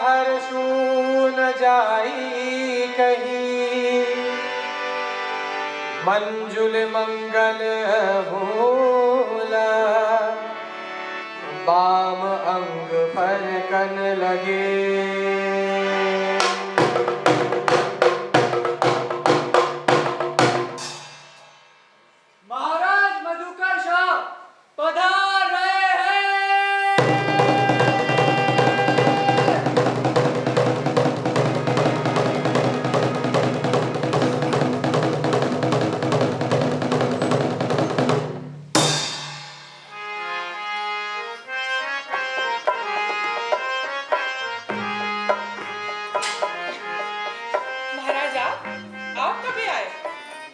हर्षू न जाई कहीं, मंजुल मंगल भूला, बाम अंग पर कन लगे। महाराज मधुकर शाह पधार रहे हैं। महाराजा, आप कभी आए?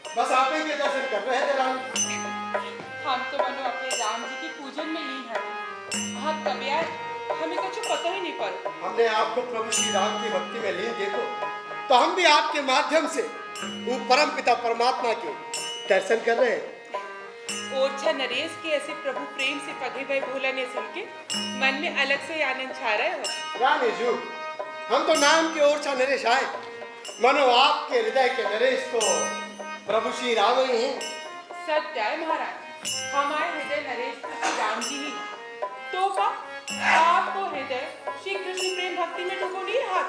बस आप ही के दर्शन कर रहे थे रानी। हम तो मनो अपने राम जी के पूजन में लीन है। आप कभी आए? हमें कुछ पता ही नहीं पड़ा। हमने आपको प्रभु श्री राम की भक्ति में लीन देखो, तो हम भी आपके माध्यम से वो परम पिता परमात्मा के दर्शन कर रहे हैं। ओरछा नरेश के ऐसे प्रभु प्रेम से पगे भाई भोलाने सुन के मन में अलग से आनंद छा रहा है। रानी जू, हम तो नाम के ओरछा नरेश आए, मनो आपके हृदय के नरेश तो प्रभु श्री राम ही हैं। सत्य है महाराज, हमारे हृदय नरेश श्री राम जी ही तो का आपको हृदय श्री कृष्ण प्रेम भक्ति में डूबो नहीं रहा।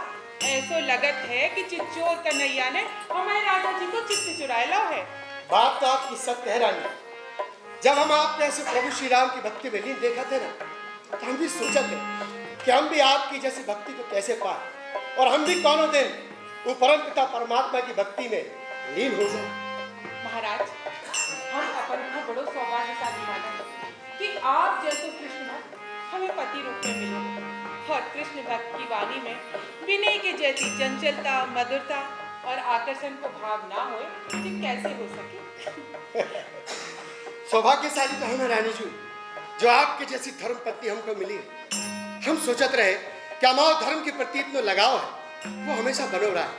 ऐसो लगत है कि चिच्चोर कन्हैया ने हमारे राजा जी को चित्त चुराए लो है। बात तो आपकी सत्य है रानी। जब हम आपने ऐसे प्रभु श्री राम की भक्ति में लीन देखा थे ना, तो हम भी सोचा थे कि हम भी आपकी जैसी भक्ति को कैसे पाए, और हम भी कौनों दिन वो परम पिता परमात्मा की भक्ति में लीन हो जाए। महाराज, हम अपन को बड़ो सौभाग्यशाली माना कि आप जैसे कृष्ण भक्त हमें पति रूप में मिले, और कृष्ण भक्त की वाणी में विनय के जैसी चंचलता, मधुरता और आकर्षण को भाव ना हो तो कैसे हो सके। सौभाग्यशाली तो हम रानी जी, जो आपके जैसी धर्म पत्नी हमको मिली है। हम सोचत रहे कि हमारे धर्म के प्रति इतना लगाव है, वो हमेशा बनो रहा है।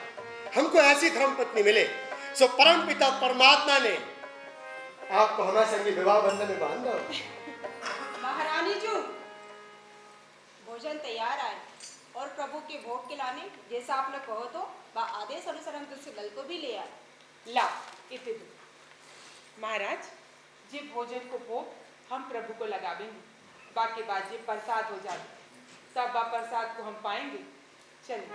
हमको ऐसी धर्म पत्नी मिले, सो परम पिता परमात्मा ने आपको हमारे संगे विवाह बंधन में बांध दो। महारानी जी, भोजन तैयार है और प्रभु के भोग के लाने जैसा आपने कहो तो आदेश अनुसार हम तुझसे गल को भी ले आए। ला इतने दो। महाराज, जी भोजन को भोग हम प्रभु को लगावेंगे, बाकी बात ये प्रसाद हो जाए, तब वह प्रसाद को हम पाएंगे। चलिए।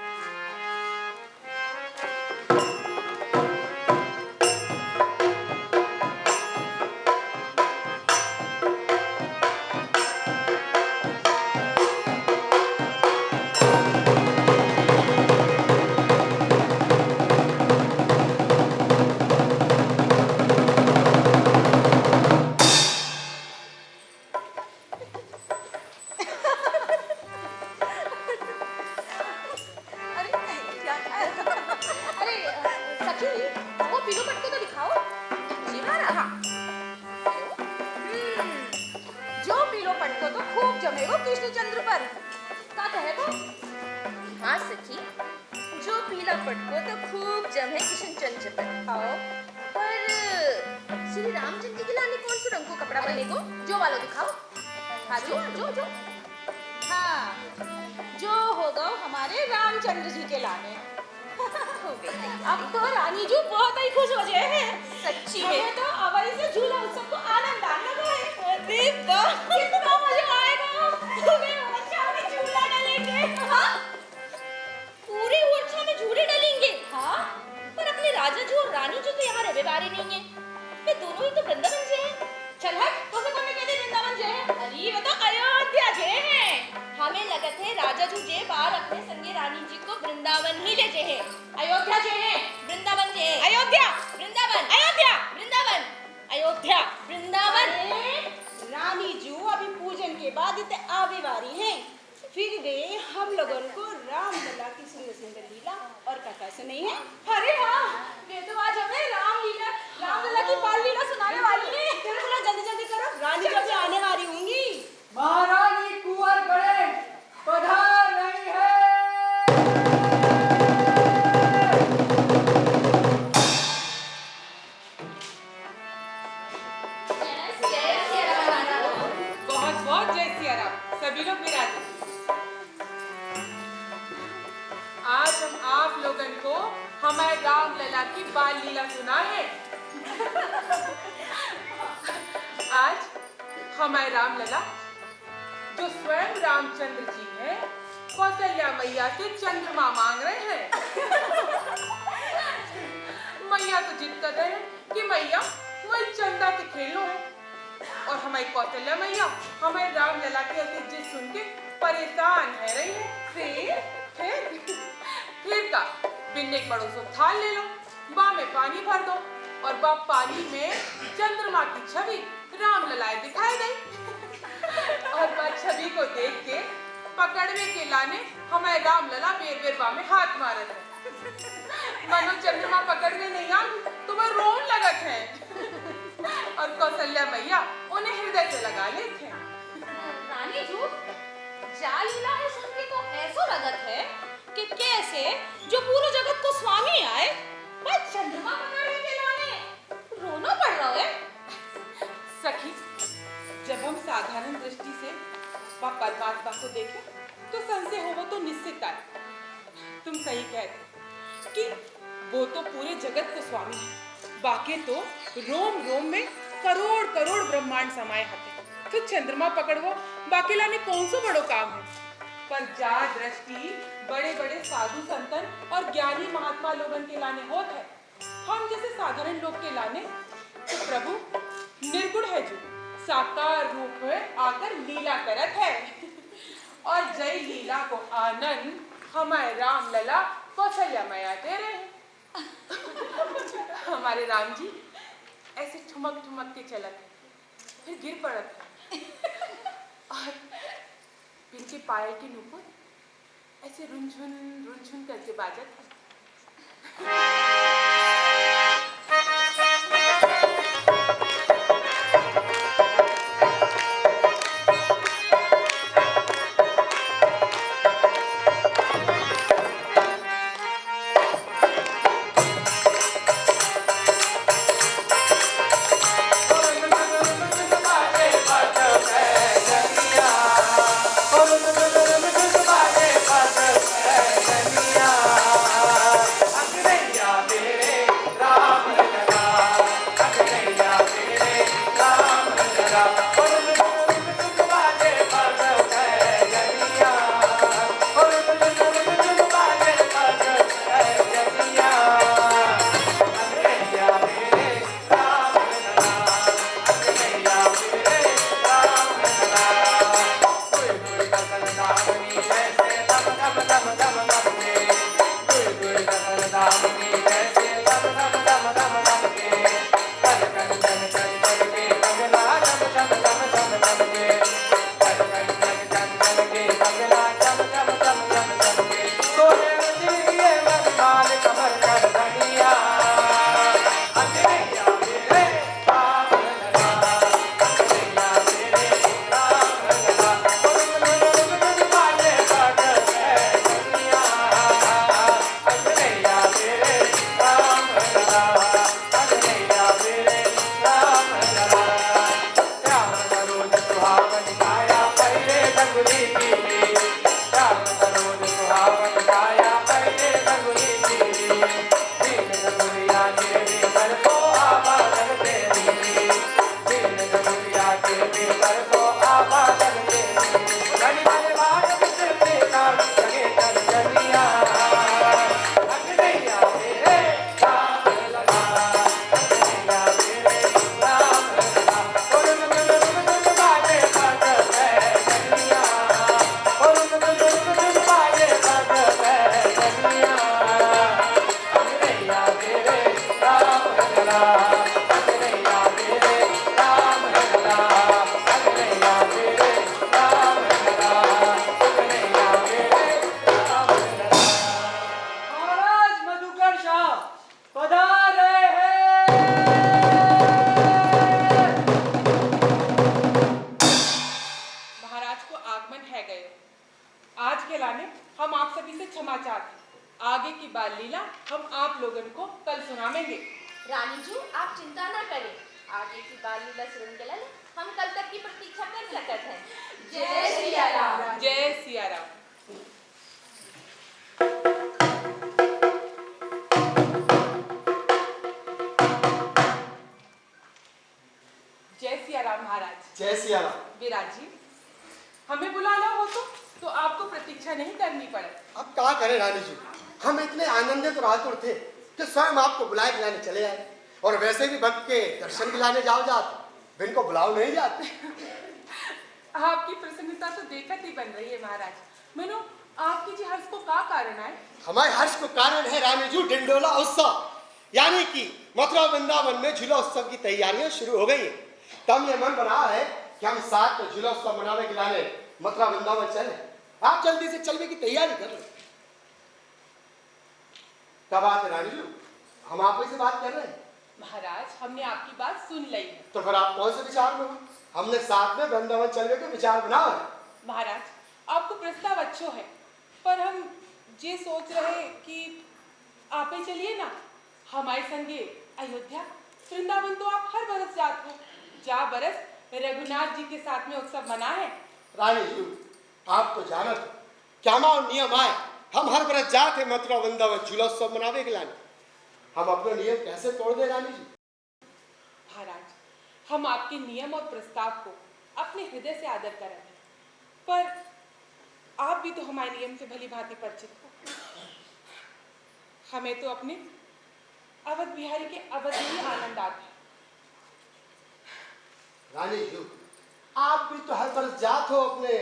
रामचंद्र जी के लाने। अब तो रानी जी बहुत ही खुश हो गए हैं, सच्ची में। तो अवई से झूला उत्सव को आनंद आने लगा है। अरे वाह, कितना मजा आएगा। पूरे ओरछा में झूला डालेंगे। हाँ, पूरे ओरछा में झूले डालेंगे। हाँ, पर अपने राजा जी और रानी जी तो यहाँ रहे बारे नहीं है। वे दोनों ही तो वृंदावन से हैं। चल हट, तो से कौन कहते वृंदावन से हैं? अरे वो तो अयोध्या से हैं। हमें लगत है राजा जी जे बार अपने संगे रानी जी को वृंदावन ही लेते हैं। अयोध्या जे हैं, वृंदावन जे हैं। अयोध्या, वृंदावन, अयोध्या, वृंदावन, अयोध्या, वृंदावन। रानी जी अभी पूजन के बाद इतने आवे वारी हैं। फिर वे हम लोगों को रामलला की सुंदर सुंदर लीला और कथा सुनाई है। अरे हाँ, वे तो आज हमें रामलला की बाल लीला सुनाने वाली है। चलो जल्दी जल्दी करो, रानी जी आने वाली होंगी। महारानी कुंवर गणेश पधार रही है। बहुत बहुत जय सिया राम। सभी लोग विराजे। हम आप लोगन को हमारे राम लला की बाल लीला सुनाए। आज हमारे राम लला जो स्वयं रामचंद्र जी हैं, कौशल्या मैया से चंद्रमा मांग रहे हैं। मैया तो जिद कर रहे हैं कि मैया वही चंदा से खेलो है, और हमारी कौशल्या मैया हमारे राम लला की ऐसी जिद सुन के परेशान है रही है। फिर का बिन्ने पड़ोसों थाल ले लो, बा में पानी भर दो, और बा पानी में चंद्रमा की छवि राम ललाए दिखाई गई। और बा छवि को देख के पकड़वे के लाने हमारे राम लला बेर बेर बा में हाथ मारत है। मनो चंद्रमा पकड़ने नहीं आ तो वह रोन लगत है, और कौशल्या मैया उन्हें हृदय से लगा लेते हैं। रानी जू जाल लीला है सुन के तो ऐसा लगत है कि कैसे जो पूरे जगत को स्वामी आए बस चंद्रमा पकड़ने के लाने रोना पड़ रहा है। सखी, जब हम साधारण दृष्टि से वह परमात्मा को देखें तो संशय हो वो तो निश्चित आए। तुम सही कहते कि वो तो पूरे जगत को स्वामी है, बाकी तो रोम रोम में करोड़ करोड़ ब्रह्मांड समाये हते। तो चंद्रमा पकड़वो बाकी लाने कौन सा बड़ो काम है। पर जा दृष्टि बड़े बड़े साधु संतन और ज्ञानी महात्मा लोगन के लाने होत है, हम जैसे साधारण लोग के लाने तो प्रभु निर्गुण है जो साकार रूप में आकर लीला करत है। और जय लीला को आनंद हमारे राम लला कौशल्या मैया दे रहे हैं। हमारे राम जी ऐसे ठुमक ठुमक के चलत है, फिर गिर पड़त है, और इनके पायल की नुपुर ऐसे रुनझुन करके बाजत है। आगे की बाल लीला हम आप लोगन को कल सुनावेंगे। रानी जी आप चिंता ना करें, आगे की बाल लीला सुन के हम कल तक की प्रतीक्षा कर सकते हैं। जय सिया राम। जय सिया राम। जय सिया राम। विराट जी, हमें बुलाना हो तो आपको प्रतीक्षा नहीं करनी पड़े। अब क्या करें रानी जी, हम इतने आनंदित और आतुर थे कि स्वयं आपको बुलाए बुलाने चले आए। और वैसे भी भक्त के दर्शन दिलाने जाओ जाते, बिन को बुलाओ नहीं जाते। आपकी प्रसन्नता तो देखत ही बन रही है महाराज। मनो आपकी जी हर्ष को का कारण है? हमारे हर्ष को कारण है रानी जी डिंडोला उत्सव, यानी कि मथुरा वृंदावन में झूला उत्सव की तैयारियां शुरू हो गई है। तब ये मन बना है कि हम साथ में झूला उत्सव मनाने के लाने मथुरा वृंदावन चले। आप जल्दी से चलने की तैयारी कर लो। क्या बात है रानी जी, हम आप ही से बात कर रहे हैं। महाराज, हमने आपकी बात सुन ली है। तो फिर आप कौन से विचार में हो? हमने साथ में वृंदावन चलने के विचार बनाओ है। महाराज, आपको प्रस्ताव अच्छो है, पर हम ये सोच रहे कि आप ही चलिए ना हमारे संगे अयोध्या। वृंदावन तो आप हर बरस जाते हो, जा बरस रघुनाथ जी के साथ में उत्सव मना है। रानी जी, आप तो जानत हो क्या हमारा नियम आए, हम हर बरस जाते मथुरा वृंदावन झूला उत्सव मनावे के लाने। हम अपने नियम कैसे तोड़ दे रानी जी? महाराज, हम आपके नियम और प्रस्ताव को अपने हृदय से आदर करेंगे, पर आप भी तो हमारे नियम से भली भांति परिचित हो। हमें तो अपने अवध बिहारी के अवध में ही आनंद आता है। रानी जी, आप भी तो हर बरस जात हो अपने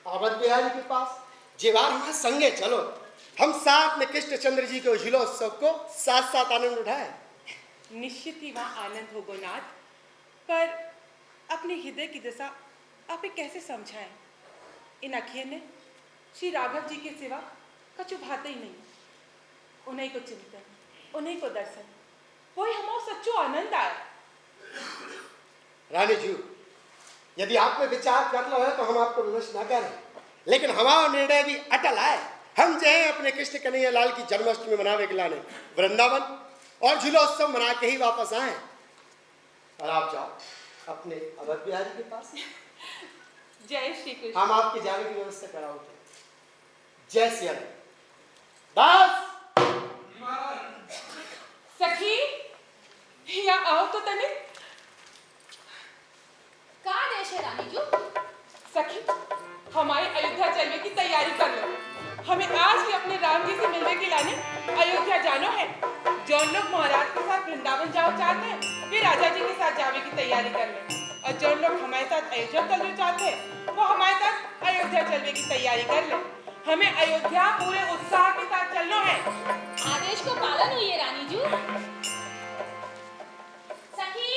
अवध बिहारी के पास। जेवार हमारे संगे चलो, हम साथ में कृष्ण चंद्र जी के झूला उत्सव को साथ साथ आनंद उठाए। निश्चित ही वहाँ आनंद हो गोनाथ, पर अपने हृदय की दशा आप कैसे समझाएं? इन अखियों ने श्री राघव जी के सिवा कछु भाते ही नहीं। उन्हीं को चिंतन, उन्हीं को दर्शन, वही हमारा सच्चो आनंद आए। रानी जी, यदि आप में विचार कर लो है तो हम आपको विवश न करें, लेकिन हमारा निर्णय भी अटल है। हम जो है अपने कृष्ण कन्हैया लाल की जन्माष्टमी मनावे के लाने वृंदावन और झूला उत्सव मना के ही वापस आए। और आप जाओ अपने अवध बिहारी के पास। जय श्री कृष्ण। हम आपके जाने की व्यवस्था कराओगे। जय सिया राम। दास सखी, यहाँ आओ तो तने। का देश है रानी जी? सखी, हमारे अयोध्या चलने की तैयारी कर लो। हमें आज ही अपने राम जी से मिलने के लाने अयोध्या जाना है। जो लोग महाराज के साथ वृंदावन जाओ चाहते हैं, वे राजा जी के साथ जाने की तैयारी कर लें, और जो लोग हमारे साथ अयोध्या चलना चाहते हैं, वो हमारे साथ अयोध्या चलने की तैयारी कर लें। हमें अयोध्या पूरे उत्साह के साथ चलना है। आदेश को पालन हुई है रानी जी। सखी,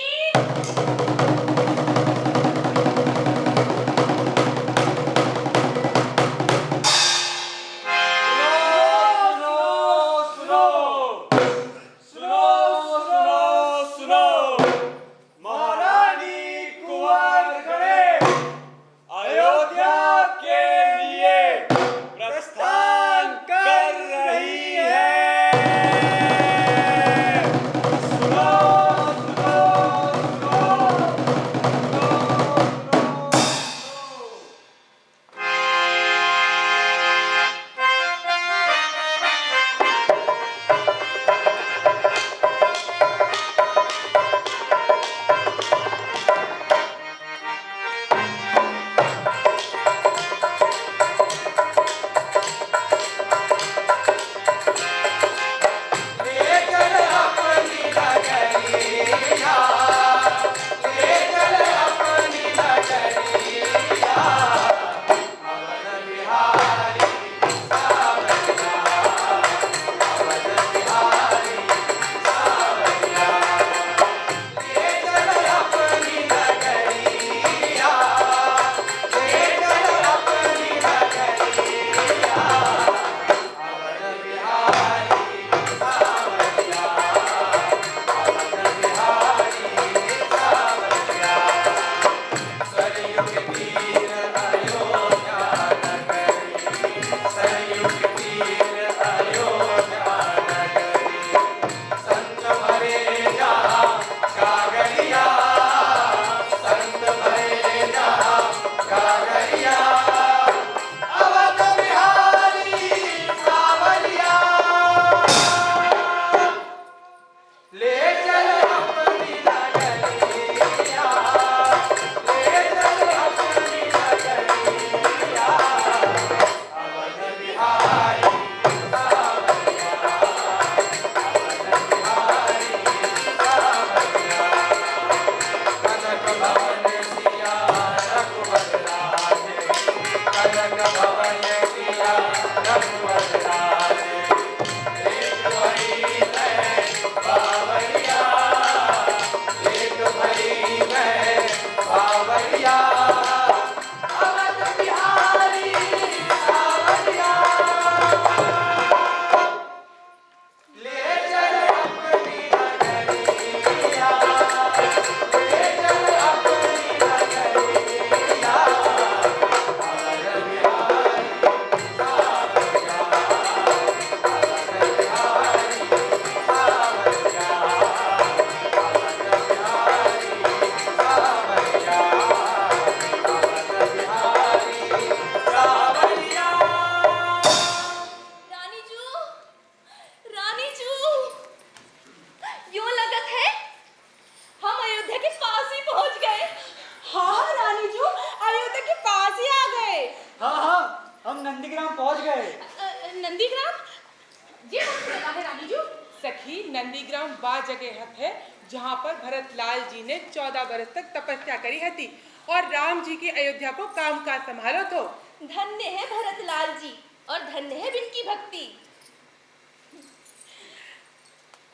सखी, नंदीग्राम बा जगह है जहाँ पर भरतलाल जी ने 14 बरस तक तपस्या करी हती और राम जी की अयोध्या को काम काज संभालो तो। धन्य है भरतलाल जी और धन्य है इनकी भक्ति।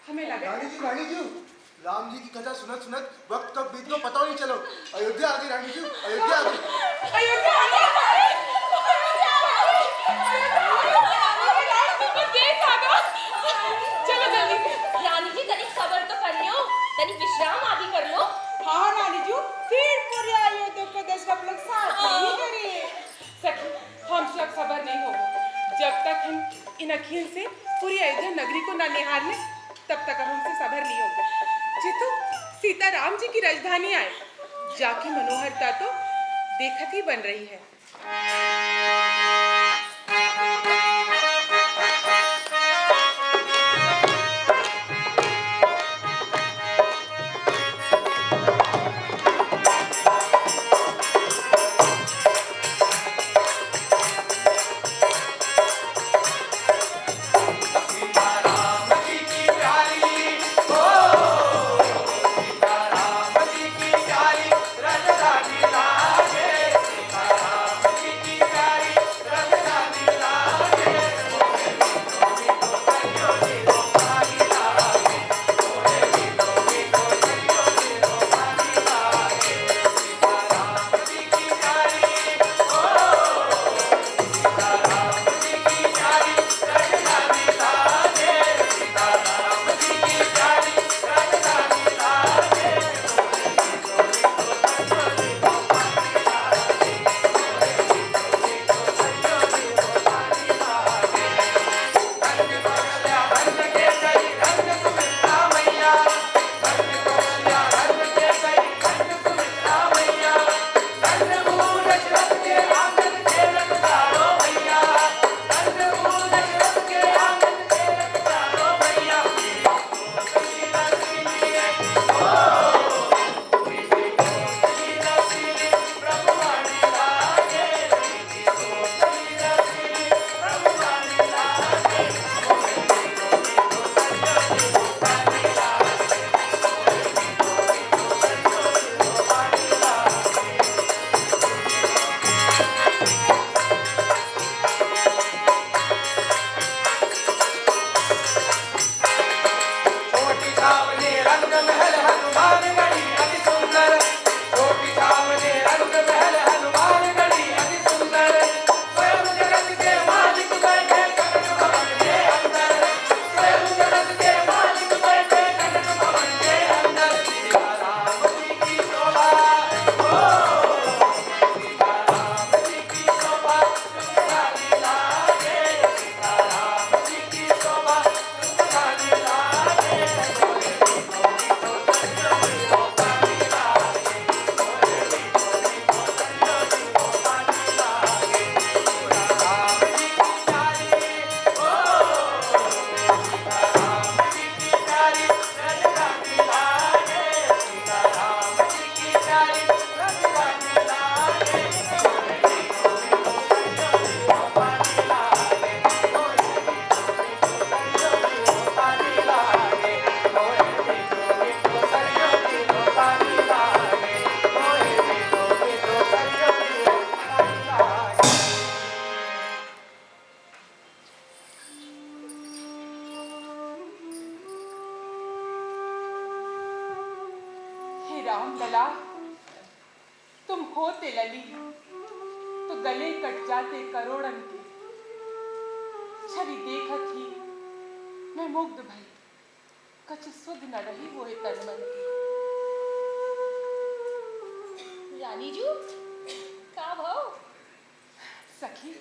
हमें लगा रानी जी, राम जी की कथा सुनत सुनत वक्त कब बीत गयो पता नहीं चलो। अयोध्या आ गई रानी जी, अयोध्या आ गई। अयोध्या चलो जल्दी से। रानी जी तनिक सबर तो कर लो, तनिक विश्राम आदि कर लो। हाँ रानी जी, फिर पूरे अयोध्या को दस हम लोग साथ नहीं करें। सखी, हम सब सबर नहीं होगा जब तक हम इन अखियों से पूरी अयोध्या नगरी को न निहार लें, तब तक हमसे सबर नहीं होगा। जितु सीता राम जी की राजधानी आए, जाकी मनोहरता तो देखत ही बन रही है। राम लला, तुम होते लली तो गले कट जाते करोड़न के। छवि देखत ही मैं मुग्ध भई, कछ सुध न रही वो तन मन की। रानी जू का भाव? सखी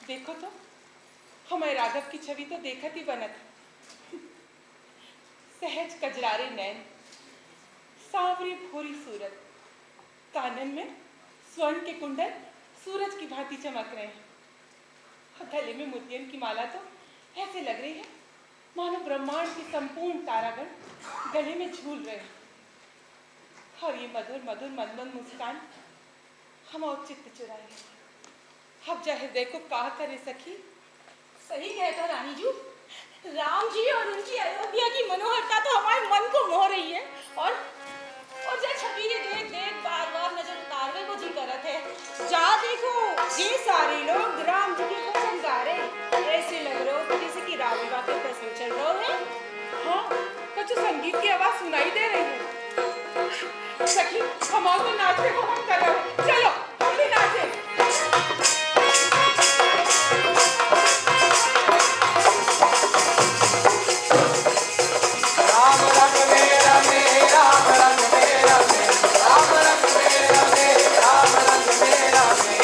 देखो तो, हमारे राघव की छवि तो देखत ही बनत। सहज कजरारे नैन, सांवरी भोरी सूरत, कानन में स्वर्ण के कुंडल सूरज की भांति चमक रहे हैं। गले में मोतियन की माला तो ऐसे लग रही है मानो ब्रह्मांड के संपूर्ण तारागण गले में झूल रहे हैं। और ये मधुर मधुर मंदमंद मुस्कान हम चित्त चुराए। अब जा हृदय को कहा करे सखी। सही कहता रानी जू, राम जी और उनकी अयोध्या संगीत की आवाज सुनाई दे रही है। सखी, हम और तो नाचने को हम कर रहे हैं। चलो हम भी नाचें। राम रंग में रमे, राम रंग में रमे, राम रंग में रमे, राम रंग में रमे,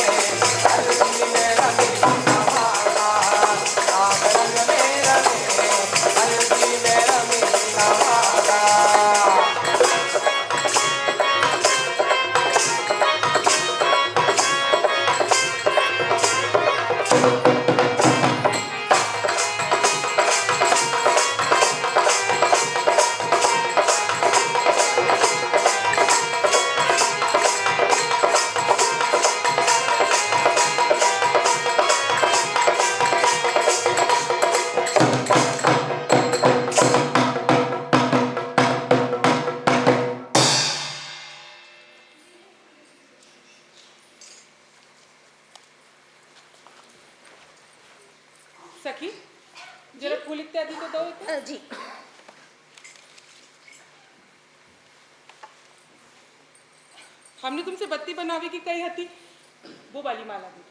हल्दी में रमे नवादा। राम रंग में रमे, हल्दी में रमे नवादा। सखी, जरा फूल इत्यादि तो दो इतना। जी हमने तुमसे बत्ती बनावे की कही हती, वो वाली माला दे दो।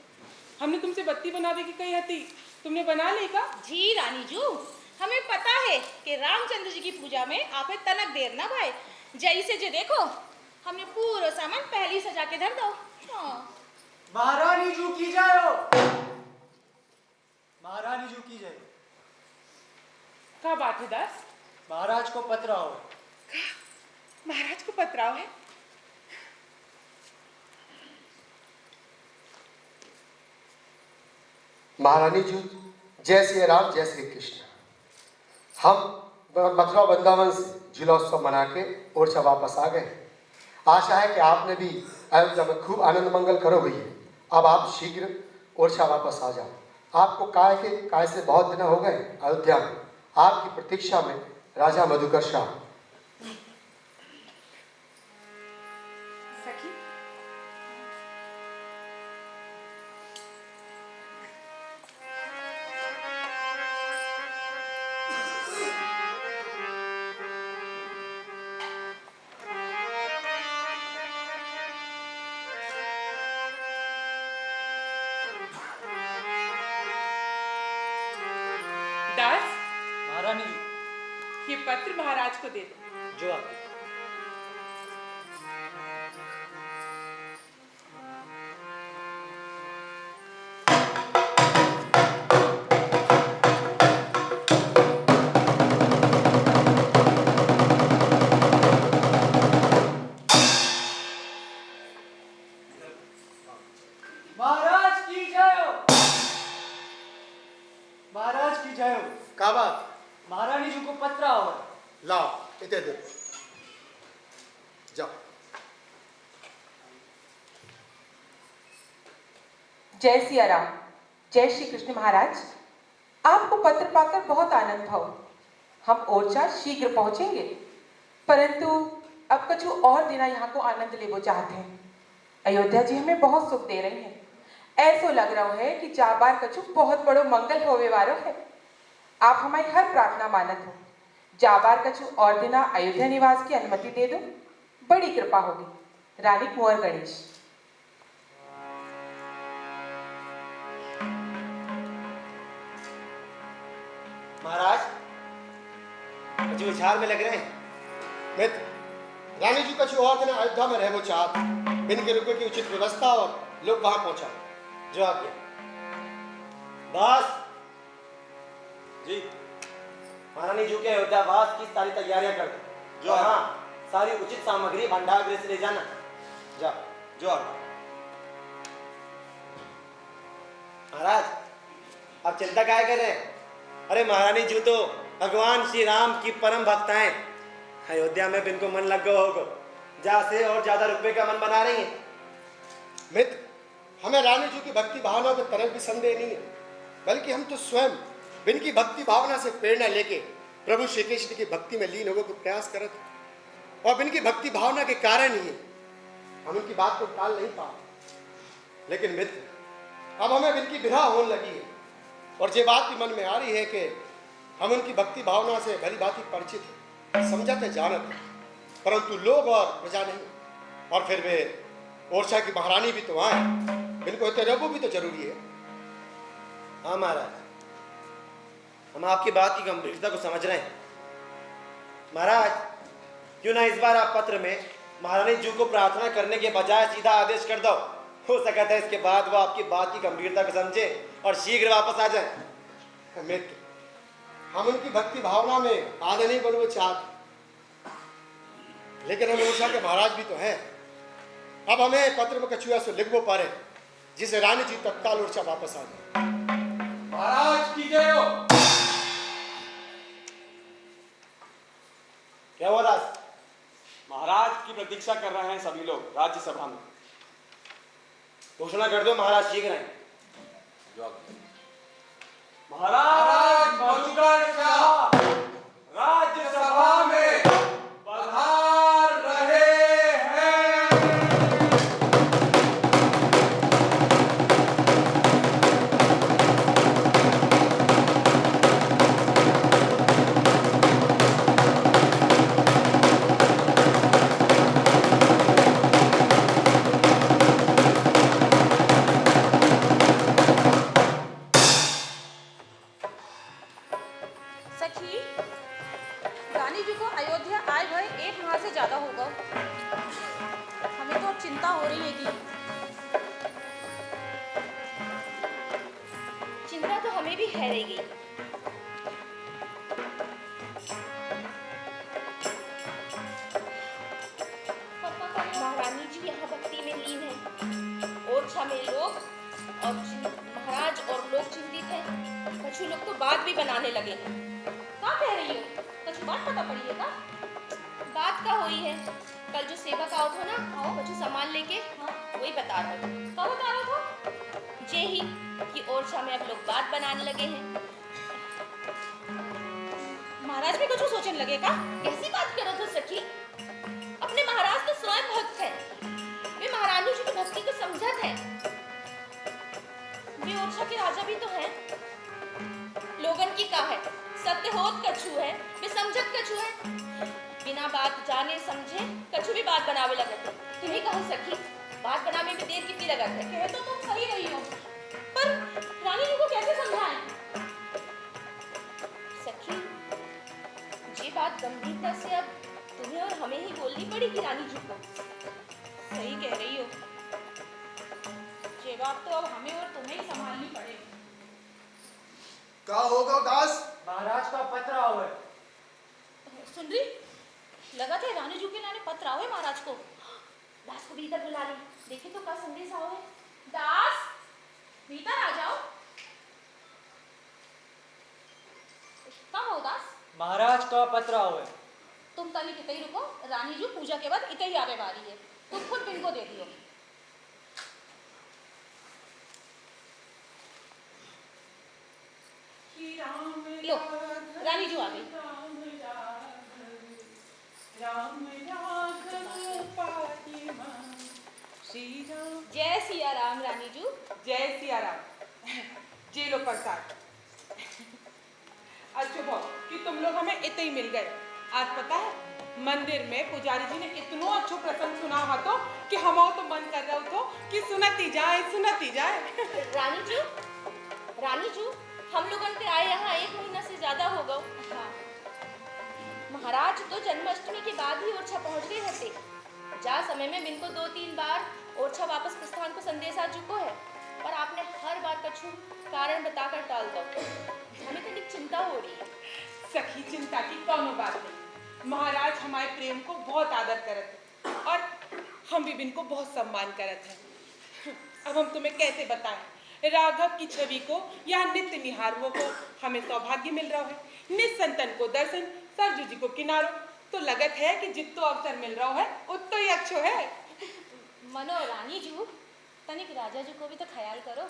हमने तुमसे बत्ती बनावे की कही हती, तुमने बना ली का? जी रानी जू, हमें पता है कि रामचंद्र जी की पूजा में आपे तनक देर ना भाई। जैसे जे देखो, हमने पूरा सामान पहले ही सजा के धर दो। हाँ। महारानी जू की जायो, महारानी जू की जायो। क्या बात है दास? महाराज को पत्र आओ। महाराज को पत्राव है? महारानी जी, जय श्री राम जय श्री कृष्ण। हम मथुरा वृंदावन से झूलोत्सव मना के ओरछा वापस आ गए। आशा है कि आपने भी अयोध्या में खूब आनंद मंगल करोगे। अब आप शीघ्र ओरछा वापस आ जाओ। आपको काय से बहुत दिन हो गए अयोध्या में। आपकी प्रतीक्षा में राजा मधुकर शाह। सखी, दास, महारानी जी, ये पत्र महाराज को दे दो। जो आप महाराज की जायो, महाराज की जायो। का बात? महारानी जी को पत्र आओ। लाओ इतने दो, जाओ। जय सिया राम, जय श्री कृष्ण। महाराज, आपको पत्र पाकर बहुत आनंद भाव। हम ओरछा शीघ्र पहुंचेंगे, परंतु अब कछु और दिन यहाँ को आनंद लेवो चाहते हैं। अयोध्या जी हमें बहुत सुख दे रही हैं। ऐसो लग रहा है कि जाबार कछु बहुत बड़ो मंगल होवे वारो है। आप हमारी हर प्रार्थना मानत हो। जाबार कछु और दिना अयोध्या निवास की अनुमति दे दो, बड़ी कृपा होगी। रानी कुंवर गणेश। महाराज, कछु विचार में लग रहे हैं। मित्र, रानी जी कछु और दिन अयोध्या में रहो चाहत, बिन के रुपये की उचित व्यवस्था और लोग वहां पहुंचा। जो आज्ञा। दास जी, महारानी जी के अयोध्या वास की सारी तैयारियां कर दो। जो हाँ, सारी उचित सामग्री भंडार गृह से ले जाना। जा, जो महाराज, अब चिंता क्या कर रहे हैं? अरे महारानी जी तो भगवान श्री राम की परम भक्त हैं। अयोध्या में इनको मन लग गया होगा, जा से और ज्यादा रुपए का मन बना रही हैं। मित्र, हमें रानी जी की भक्ति भावना में तरह भी संदेह नहीं है, बल्कि हम तो स्वयं बिन की भक्ति भावना से प्रेरणा लेके प्रभु श्री कृष्ण की भक्ति में लीन होने को प्रयास करते, और बिन की भक्ति भावना के कारण ही हम उनकी बात को टाल नहीं पा। लेकिन मित्र, अब हमें बिन की विरह होने लगी है, और ये बात भी मन में आ रही है कि हम उनकी भक्ति भावना से भली भांति परिचित हैं। समझा तो जानत, परंतु लोग और प्रजा नहीं। और फिर वे ओरछा की महारानी भी तो आए, इनको इतने रहबो भी तो जरूरी है। हाँ महाराज, हम आपकी बात की गंभीरता को समझ रहे हैं। महाराज, क्यों ना इस बार आप पत्र में महारानी जू को प्रार्थना करने के बजाय सीधा आदेश कर दो। हो सकता है इसके बाद वो आपकी बात की गंभीरता को समझे और शीघ्र वापस आ जाए। मित्र, हम उनकी भक्ति भावना में आधा नहीं बनवे चाहते, लेकिन हम ओरछा के महाराज भी तो हैं। अब हमें पत्र में कछुआ से लिखवो पारे, जिसे रानी जी तत्काल ओरछा वापस आ जाए। महाराज की जय हो। क्या हुआ दास? महाराज की प्रतीक्षा कर रहे हैं सभी लोग राज्यसभा में। घोषणा कर दो महाराज, शीघ्र आए। महाराज मधुकर शाह राज्यसभा में पधार रहे हैं। सखी, रानी जी को अयोध्या आए भय 1 माह से ज्यादा होगा। हमें तो अब चिंता हो रही है कि चिंता तो हमें भी है रही गई। महारानी जी यहाँ भक्ति में लीन है। ओरछा में लोग और महाराज और लोग चिंतित हैं। कछु लोग तो बात भी बनाने लगे हैं। क्या कह रही हो? कुछ बात पता पड़ी है का? बात का हुई है। कल जो सेवक आओ था ना, आओ कछु सामान लेके, हाँ वही बता रहा था। क्या बता रहा था? ये ही कि ओरछा में अब लोग बात बनाने लगे हैं। महाराज भी कुछ सोचने लगे का? कैसी बात करो तो सखी? अपने महाराज तो स्वयं भक्त हैं। वे महारानी जी की भक्ति को समझत हैं। वे ओरछा के राजा भी तो हैं। लोगन की का है, सत्य होत कछु है, वे समझत कछु है। बिना बात जाने समझे कछु भी बात बनावे लगत है। तुम्हें कहो सखी, बात बनाने में देर कितनी लगत है? कह तो तुम सही रही हो, पर रानी जी को कैसे समझाएं? सखी, ये बात गंभीरता से अब तुम्हें और हमें ही बोलनी पड़ेगी रानी जी को। सही कह रही हो। ये बात तो अब हमें और तुम्हें ही संभालनी पड़ेगी। क्या होगा दास? महाराज का पत्र आओ है। सुन रही? लगा था रानी जी के नाने पत्र आओ है महाराज को। दास को भीतर बुला ले, देखे तो क्या संदेश आओ है। दास, भीतर आ जाओ। कहाँ हो दास? महाराज का पत्र आओ है। तुम तनी कितई रुको, रानी जी पूजा के बाद इतई आवे वाली है। तुम खुद इनको दे दियो। लो, रानी जी आ गई। जय सिया राम रानी जी। जय सिया राम। जे लो प्रसाद। अच्छा बहुत कि तुम लोग हमें इतने ही मिल गए। आज पता है मंदिर में पुजारी जी ने इतना अच्छा प्रसंग सुना हुआ तो कि हमारा तो मन कर रहा हो कि सुनती जाए। रानी जी, हम लोगन के आए यहाँ 1 महीना से ज्यादा हो गए। हाँ, महाराज तो जन्माष्टमी के बाद ही ओरछा पहुँच गए रहते। जा समय में बिनको 2-3 बार ओरछा वापस प्रस्थान को संदेश आ चुको है, पर आपने हर बार कछु कारण बताकर टाल दो। हमें तो चिंता हो रही है। सखी, चिंता की कोनो बात नहीं। महाराज हमारे प्रेम को बहुत आदर करते हैं और हम भी इनको बहुत सम्मान करते हैं। अब हम तुम्हें कैसे बताएं, राघव की छवि को या नित्य निहारवों को हमें सौभाग्य मिल रहा है। निसंतन को दर्शन, सरजू जी को किनारो, तो लगत है कि जितो अवसर मिल रहा है उतो ही अच्छो है। मनो रानी जी, तनिक राजा जी को भी तो ख्याल करो।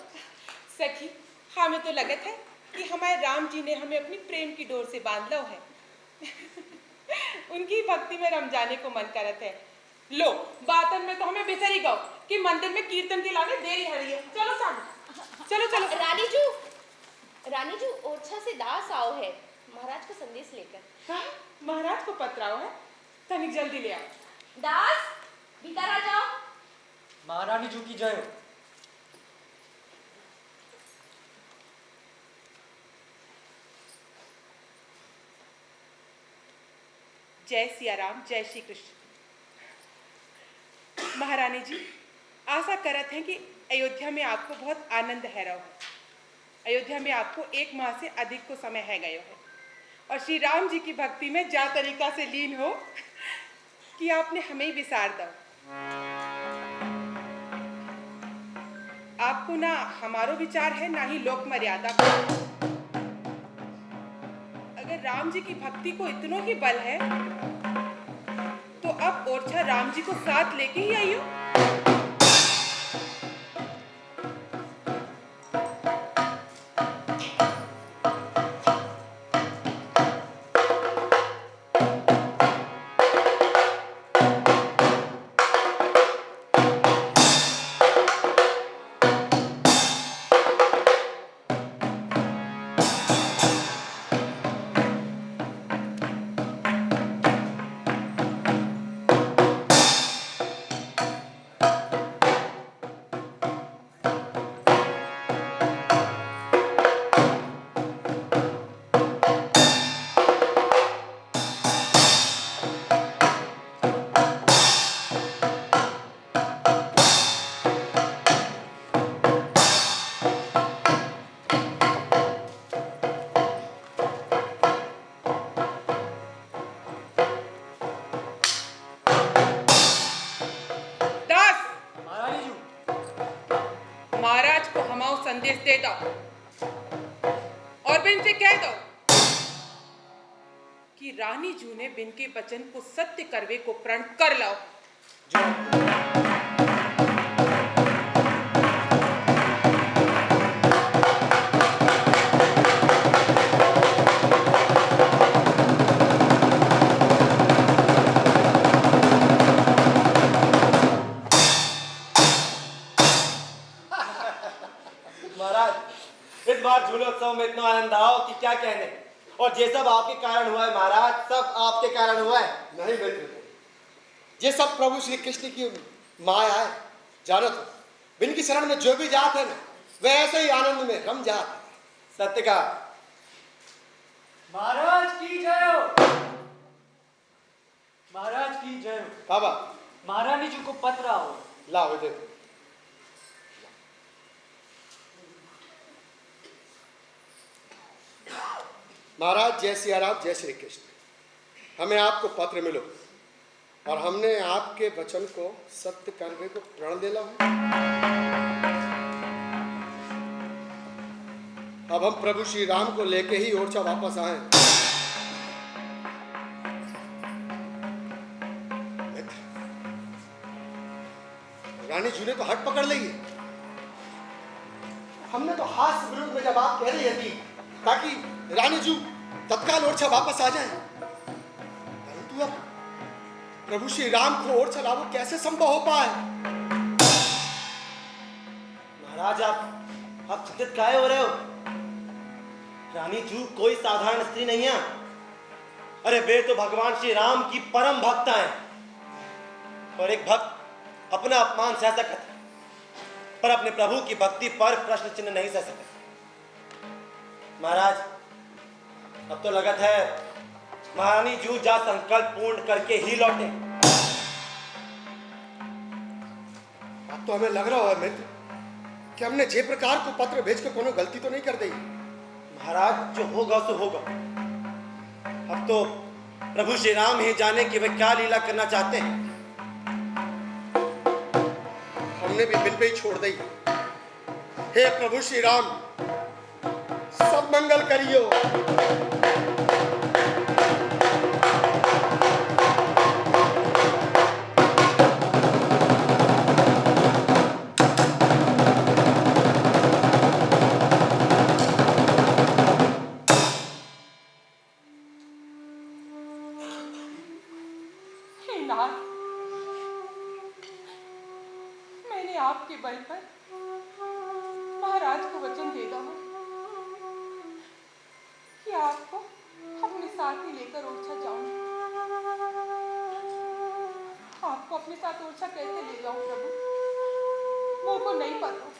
सखी, हमें तो लगत है कि हमारे राम जी ने हमें अपनी प्रेम की डोर से बांध लो है। उनकी भक्ति में रम जाने को मन करत है। लो, बातन में तो हमें बिसरी गो कि मंदिर में कीर्तन दिलाने देरी हो रही है। चलो सामने, चलो चलो। रानी जी, ओरछा से दास आओ है। महाराज का संदेश लेकर। कहा महाराज को पत्र आओ है, तनिक जल्दी ले आओ। दास भीतर आ जाओ। महारानी जू की जय हो। जय सिया राम, जय श्री कृष्ण। महारानी जी, आशा करत हैं कि अयोध्या में आपको बहुत आनंद है रहो। अयोध्या में आपको 1 माह से अधिक को समय है गयो है और श्री राम जी की भक्ति में जा तरीका से लीन हो कि आपने हमें ही विसार दो। आपको ना हमारो विचार है, ना ही लोक मर्यादा को। अगर राम जी की भक्ति को इतनो ही बल है तो अब ओरछा राम जी को साथ लेके ही आइयो। महाराज को हमाओ संदेश दे दो और बिन से कह दो कि रानी जू ने बिन के वचन को सत्य करवे को प्रण कर लाओ। इस बार झूलोत्सव में इतना आनंद आओ कि क्या कहने, और ये सब आपके कारण हुआ है महाराज, सब आपके कारण हुआ है। नहीं मित्र, ये सब प्रभु श्री कृष्ण की माया है। जानो तो बिन की शरण में जो भी जात है ना, वह ऐसे ही आनंद में रम जात है। सत्य का महाराज की जय हो। महाराज की जय हो। बाबा महारानी जी को पत्र आओ। लाओ देखो। महाराज जय सिया राम, जय श्री कृष्ण। हमें आपको पत्र मिलो और हमने आपके वचन को सत्य करने को प्रण ले ला हूं। अब हम प्रभु श्री राम को लेके ही ओरछा वापस आए। मित्र, रानी जी ने तो हट पकड़ ली है। हमने तो हास्य विरुद्ध में जब आप कह रही थी ताकि रानी जू तत्काल ओरछा वापस आ जाए, परंतु अब प्रभु श्री राम को ओरछा लाओ कैसे संभव हो पाए? महाराज आप चिंतित काहे हो रहे हो? रानी जू कोई साधारण स्त्री नहीं है। अरे वे तो भगवान श्री राम की परम भक्त हैं, और एक भक्त अपना अपमान सह सकता है पर अपने प्रभु की भक्ति पर प्रश्न चिन्ह नहीं सह सकता। महाराज अब तो लगत है महारानी जू जा संकल्प पूर्ण करके ही लौटे। अब तो हमें लग रहा है मित्र कि हमने जे प्रकार को पत्र भेज कर कोनो गलती तो नहीं कर दी। महाराज जो होगा सो होगा। अब तो प्रभु श्री राम ही जाने कि वे क्या लीला करना चाहते हैं। हमने भी बिन पे ही छोड़ दी। हे प्रभु श्री राम, सब मंगल करियो। हे नाथ, मैंने आपके बल पर महाराज को वचन दे दिया कि आपको साथ ही लेकर ओरछा जाऊं। आपको अपने साथ ओरछा कैसे ले जाऊं प्रभु, मुझ को नहीं पता।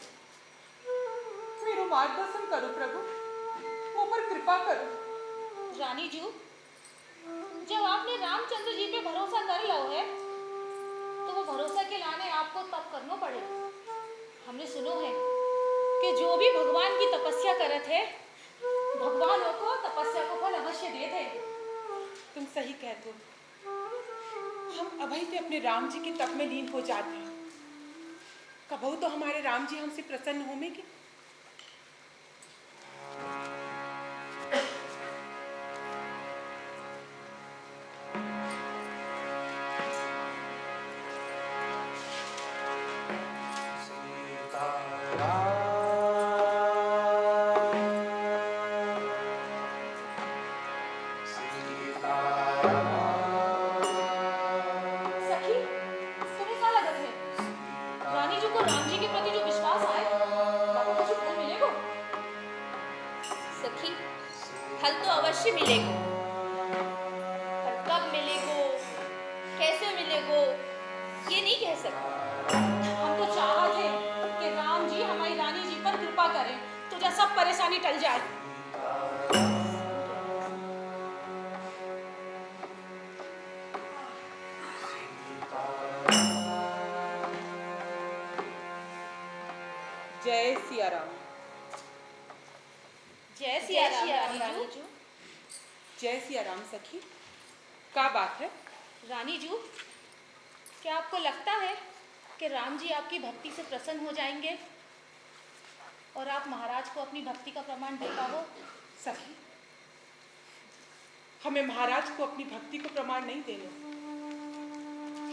मेरा मार्गदर्शन करो प्रभु, मुझ पर कृपा करो। रानी जी, जब आपने रामचंद्र जी पे भरोसा कर लो है तो वो भरोसा के लाने आपको तप करना पड़ेगा। हमने सुनो है कि जो भी भगवान की तपस्या करत है भगवान को तपस्या को फल अवश्य देते हैं। तुम सही कहते हो। हम अभय से अपने राम जी के तप में लीन हो जाते हैं। कबहू तो हमारे राम जी हमसे प्रसन्न होंगे। सखी, तुम्हें क्या लगत है? रानी जी को राम जी के प्रति जो विश्वास आए आपको कुछ फल मिलेगा? सखी, फल तो अवश्य मिलेगा, पर कब मिलेगा, कैसे मिलेगा, ये नहीं कह सकते। हम तो चाहते हैं कि राम जी हमारी रानी जी पर कृपा करें तो जो सब परेशानी टल जाए। जय सिया राम। जय सिया राम रानी जी। जय सिया राम सखी, क्या बात है? रानी जी, क्या आपको लगता है कि राम जी आपकी भक्ति से प्रसन्न हो जाएंगे और आप महाराज को अपनी भक्ति का प्रमाण दे पाओ? सखी, हमें महाराज को अपनी भक्ति को प्रमाण नहीं देना।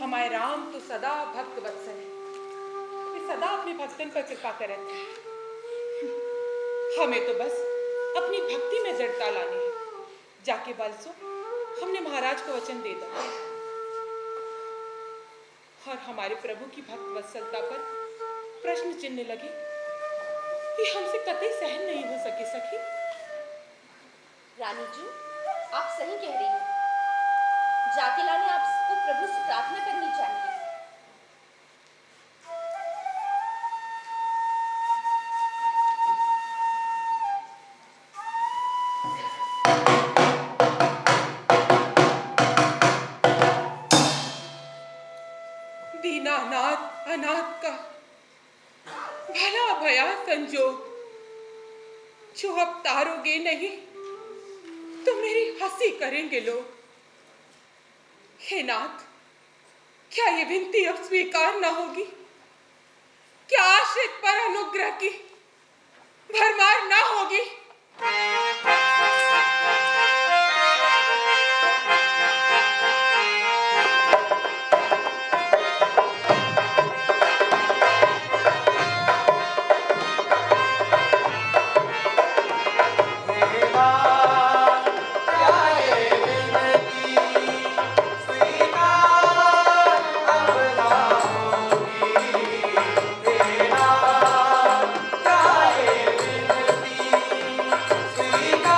हमारे राम तो सदा भक्त वत्सल है, वे सदा अपने भक्तन पर कृपा करते हैं। हमें तो बस अपनी भक्ति में जड़ता लानी है। जाके बलसो हमने महाराज को वचन दे दिया और हमारे प्रभु की भक्त वत्सलता पर प्रश्न चिन्ह लगे कि हमसे कतई सहन नहीं हो सके। सखी रानी जी, आप सही कह रही हैं। जाकिला ने आपको प्रभु से प्रार्थना करनी चाहिए। दीनानाथ अनाथ का भला भया संजोग, जो अब तारोगे नहीं तो मेरी हंसी करेंगे लोग। हे नाथ, क्या ये विनती अब स्वीकार ना होगी? क्या आश्रित पर अनुग्रह की भरमार ना होगी? स्वीकार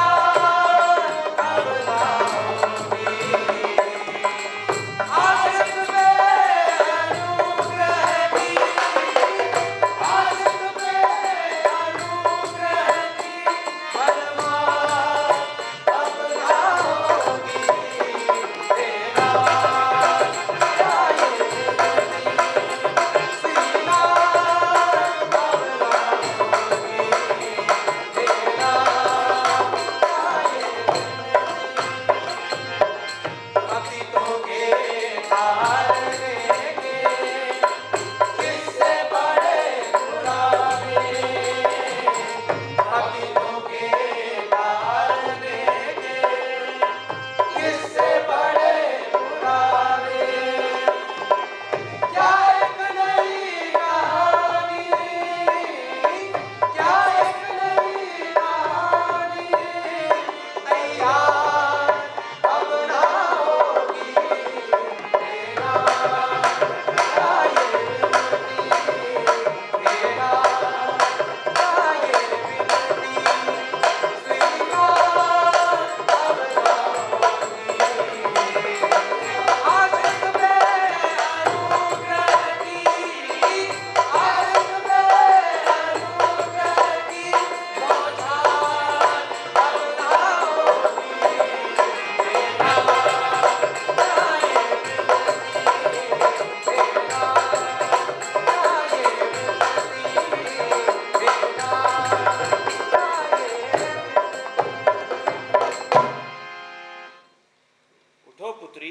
पुत्री।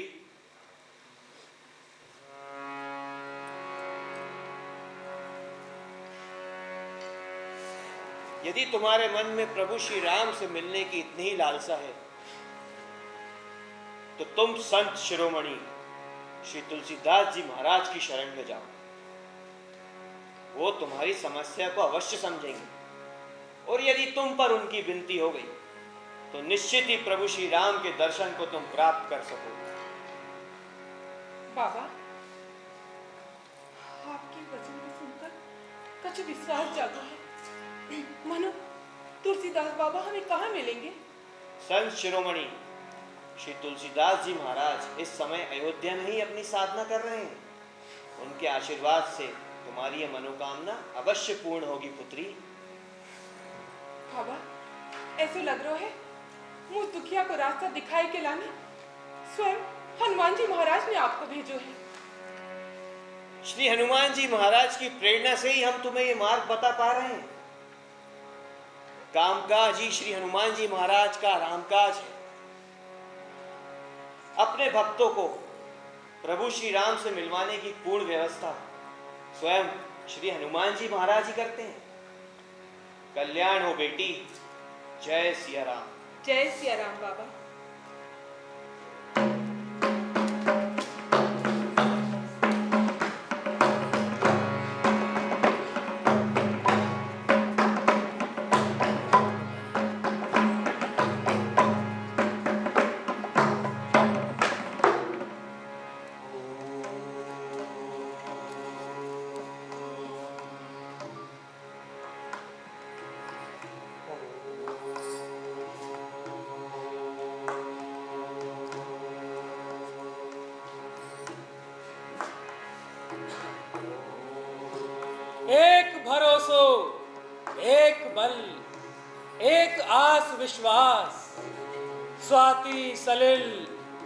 यदि तुम्हारे मन में प्रभु श्री राम से मिलने की इतनी ही लालसा है तो तुम संत शिरोमणि श्री तुलसीदास जी महाराज की शरण में जाओ। वो तुम्हारी समस्या को अवश्य समझेंगे और यदि तुम पर उनकी विनती हो गई तो निश्चित ही प्रभु श्री राम के दर्शन को तुम प्राप्त कर सकोगे। बाबा, आपके वचन को सुनकर कुछ विश्वास जागा है। मानो तुलसीदास बाबा हमें कहाँ मिलेंगे? संत शिरोमणि श्री तुलसीदास जी महाराज इस समय अयोध्या में ही अपनी साधना कर रहे हैं। उनके आशीर्वाद से तुम्हारी यह मनोकामना अवश्य पूर्ण होगी पुत्री। बाबा, ऐसे लग रहा है मुझ दुखिया को रास्ता दिखाई के लाने स्वयं हनुमान जी महाराज ने आपको भेजो है। श्री हनुमान जी महाराज की प्रेरणा से ही हम तुम्हें ये मार्ग बता पा रहे हैं। कामकाज ही श्री हनुमान जी महाराज का रामकाज है। अपने भक्तों को प्रभु श्री राम से मिलवाने की पूर्ण व्यवस्था स्वयं श्री हनुमान जी महाराज ही करते हैं। कल्याण हो बेटी। जय सिया राम। जय सिया राम बाबा। एक भरोसो, एक बल, एक आस विश्वास, स्वाति सलिल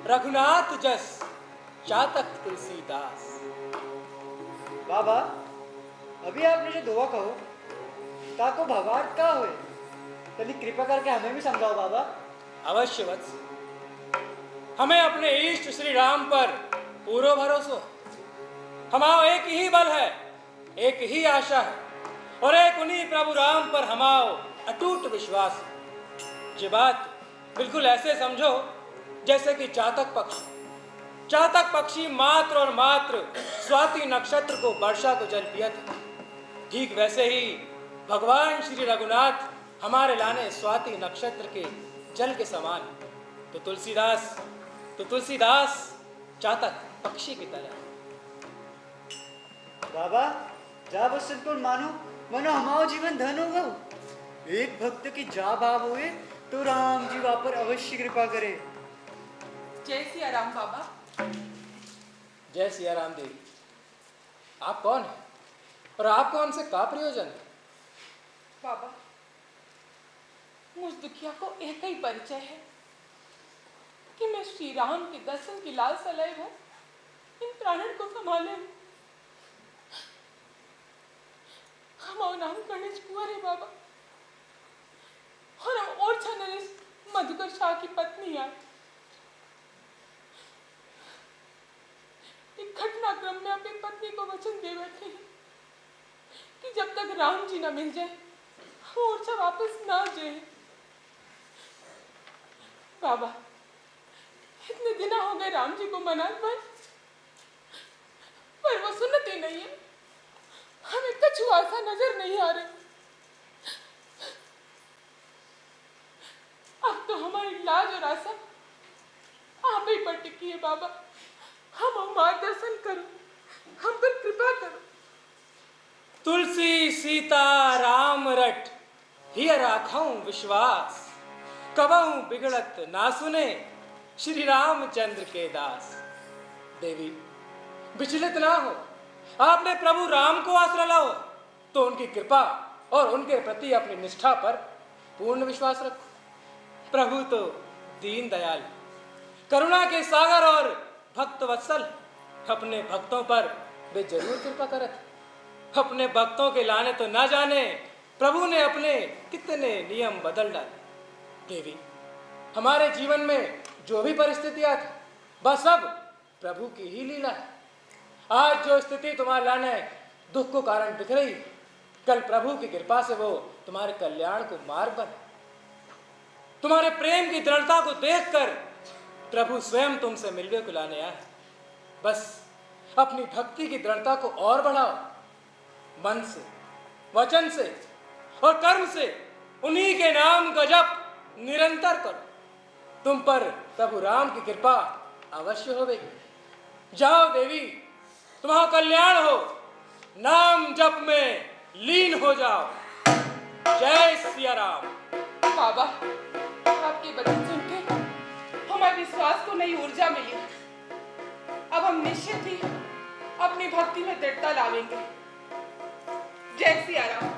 रघुनाथ जस, चातक तुलसीदास। बाबा, अभी आपने जो दुआ कहो ताको भगवान का होए, तनी कृपा करके हमें भी समझाओ बाबा। अवश्य वत्स, हमें अपने इष्ट श्री राम पर पूरा भरोसा है। हमारा एक ही बल है, एक ही आशा है और एक उन्हीं प्रभु राम पर हमारा अटूट विश्वास है। ये बात बिल्कुल ऐसे समझो जैसे कि चातक पक्षी मात्र और मात्र स्वाति नक्षत्र को वर्षा को जल पियत है। ठीक वैसे ही भगवान श्री रघुनाथ हमारे लाने स्वाति नक्षत्र के जल के समान है। तो तुलसीदास चातक पक्षी की तरह। बाबा, जा वचन को मानो मनो हमारा जीवन धन होगा। एक भक्त की जा भाव हुए तो राम जी वहां पर अवश्य कृपा करे। जय सिया राम बाबा। जय सिया राम देवी। आप कौन हैं और आपको हमसे क्या प्रयोजन है? बाबा, मुझ दुखिया को एक ही परिचय है कि मैं श्री राम के दर्शन की लालसा लय हूं, इन प्राणन को संभाले। हमारा नाम गणेश कुंवर है बाबा, और हम ओरछा नरेश मधुकर शाह की पत्नी है। एक घटनाक्रम में अपनी पत्नी को वचन दे बैठे हैं कि जब तक राम जी न मिल जाए हम ओरछा वापस ना जाए। बाबा, इतने दिन हो गए राम जी को मनाने पर वो सुनते नहीं है। हमें कुछ आशा नजर नहीं आ रही। अब तो हमारी लाज और आशा आप ही पर टिकी है बाबा। हम मार्गदर्शन करो, हम पर कृपा करो। तुलसी सीता राम रट हिय राखऊं विश्वास, कबहू बिगड़त ना सुने श्री रामचंद्र के दास। देवी, विचलित ना हो। आपने प्रभु राम को आश्रय लाओ तो उनकी कृपा और उनके प्रति अपनी निष्ठा पर पूर्ण विश्वास रखो। प्रभु तो दीन दयाल, करुणा के सागर और भक्त वत्सल। अपने भक्तों पर वे जरूर कृपा करत। अपने भक्तों के लाने तो ना जाने प्रभु ने अपने कितने नियम बदल डाले। देवी, हमारे जीवन में जो भी परिस्थितियां थी बस अब प्रभु की ही लीला है। आज जो स्थिति तुम्हारे लाने दुख को कारण दिख रही, कल प्रभु की कृपा से वो तुम्हारे कल्याण को मार्ग बने। तुम्हारे प्रेम की दृढ़ता को देखकर प्रभु स्वयं तुमसे मिलने को लाने आए। बस अपनी भक्ति की दृढ़ता को और बढ़ाओ, मन से, वचन से और कर्म से उन्हीं के नाम का जप निरंतर करो। तुम पर प्रभु राम की कृपा अवश्य होगी। जाओ देवी, तुम्हारा कल्याण हो, नाम जप में लीन हो जाओ। जय सिया राम। बाबा, आपके वचन सुन के हमारे विश्वास को नई ऊर्जा मिली। अब हम निश्चित ही अपनी भक्ति में दृढ़ता लावेंगे। जय सिया राम।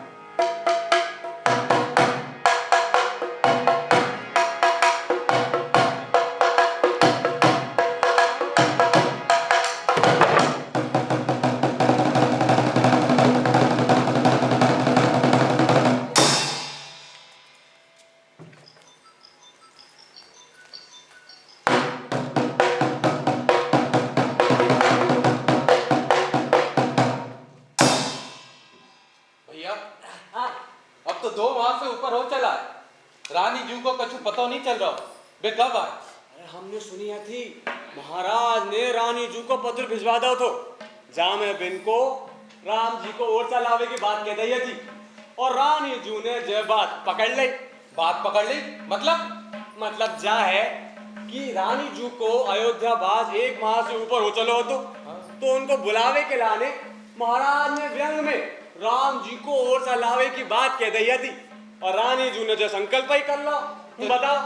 अब तो 2 माह से ऊपर हो चला है, रानी जू को कछु पता नहीं चल रहा। वे कब आए? अरे हमने सुनी है थी महाराज ने रानी जू को पत्र भिजवा दो तो जा मैं बिन को राम जी को ओरछा लावे की बात कह दी थी, और रानी जू ने जय बात पकड़ ली। बात पकड़ ली मतलब जा है कि रानी जू को अयोध्या बाज 1 माह से ऊपर हो चलो तो उनको बुलावे के लाने महाराज ने व्यंग में राम जी को ओरछा लावे की बात कह दी थी, और रानी जू ने जो संकल्प ही कर लो। बताओ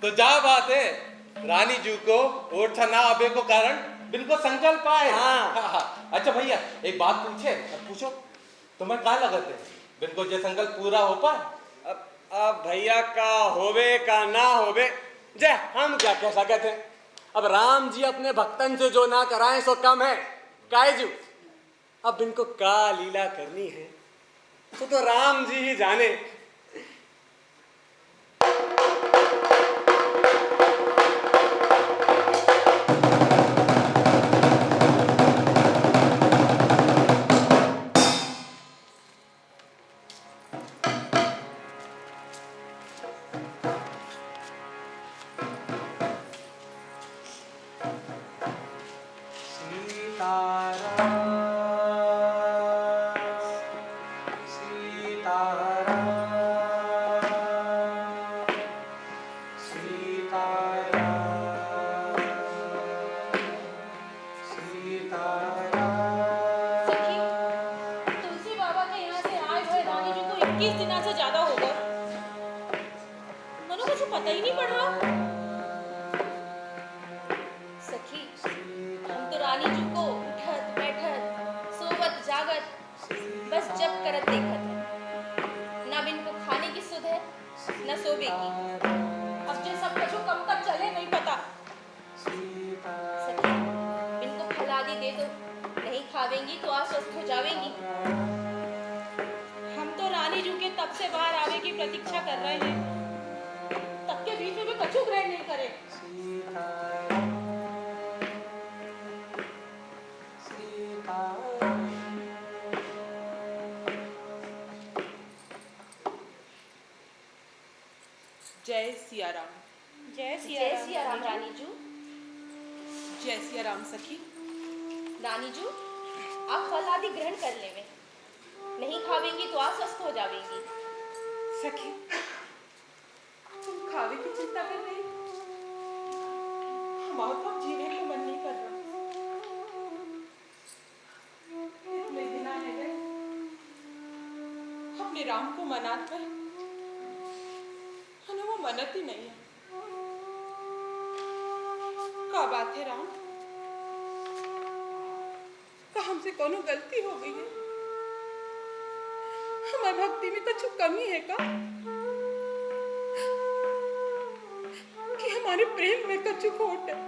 तो जा बात है, रानी जू को ओरछा ना आवे को कारण बिनको संकल्प आए। हाँ। अच्छा भैया, एक बात पूछो, तुम्हें क्या लगत है बिनको जो संकल्प पूरा हो पाए? अब भैया का होवे का ना होवे जे हम क्या कह सकते थे। अब राम जी अपने भक्तन से जो ना कराएं सो कम है कायजू। अब इनको का लीला करनी है तो राम जी ही जाने। जय सिया राम। जय सिया राम रानी जू। जय सिया राम सखी। रानी जू, आप फल आदि ग्रहण कर लेवे, नहीं खावेंगी तो आप स्वस्थ हो जावेंगी। सखी, तुम खावे की चिंता कर रही, हमारा तो जीने को मन नहीं कर रहा। इतने दिन आने गए, अपने राम को मनाते हैं, वो मनत ही नहीं है। क्या बात है राम, का हमसे कोनो गलती हो गई है? हमारी भक्ति में कुछ कमी है का? कि हमारे प्रेम में कुछ खोट है?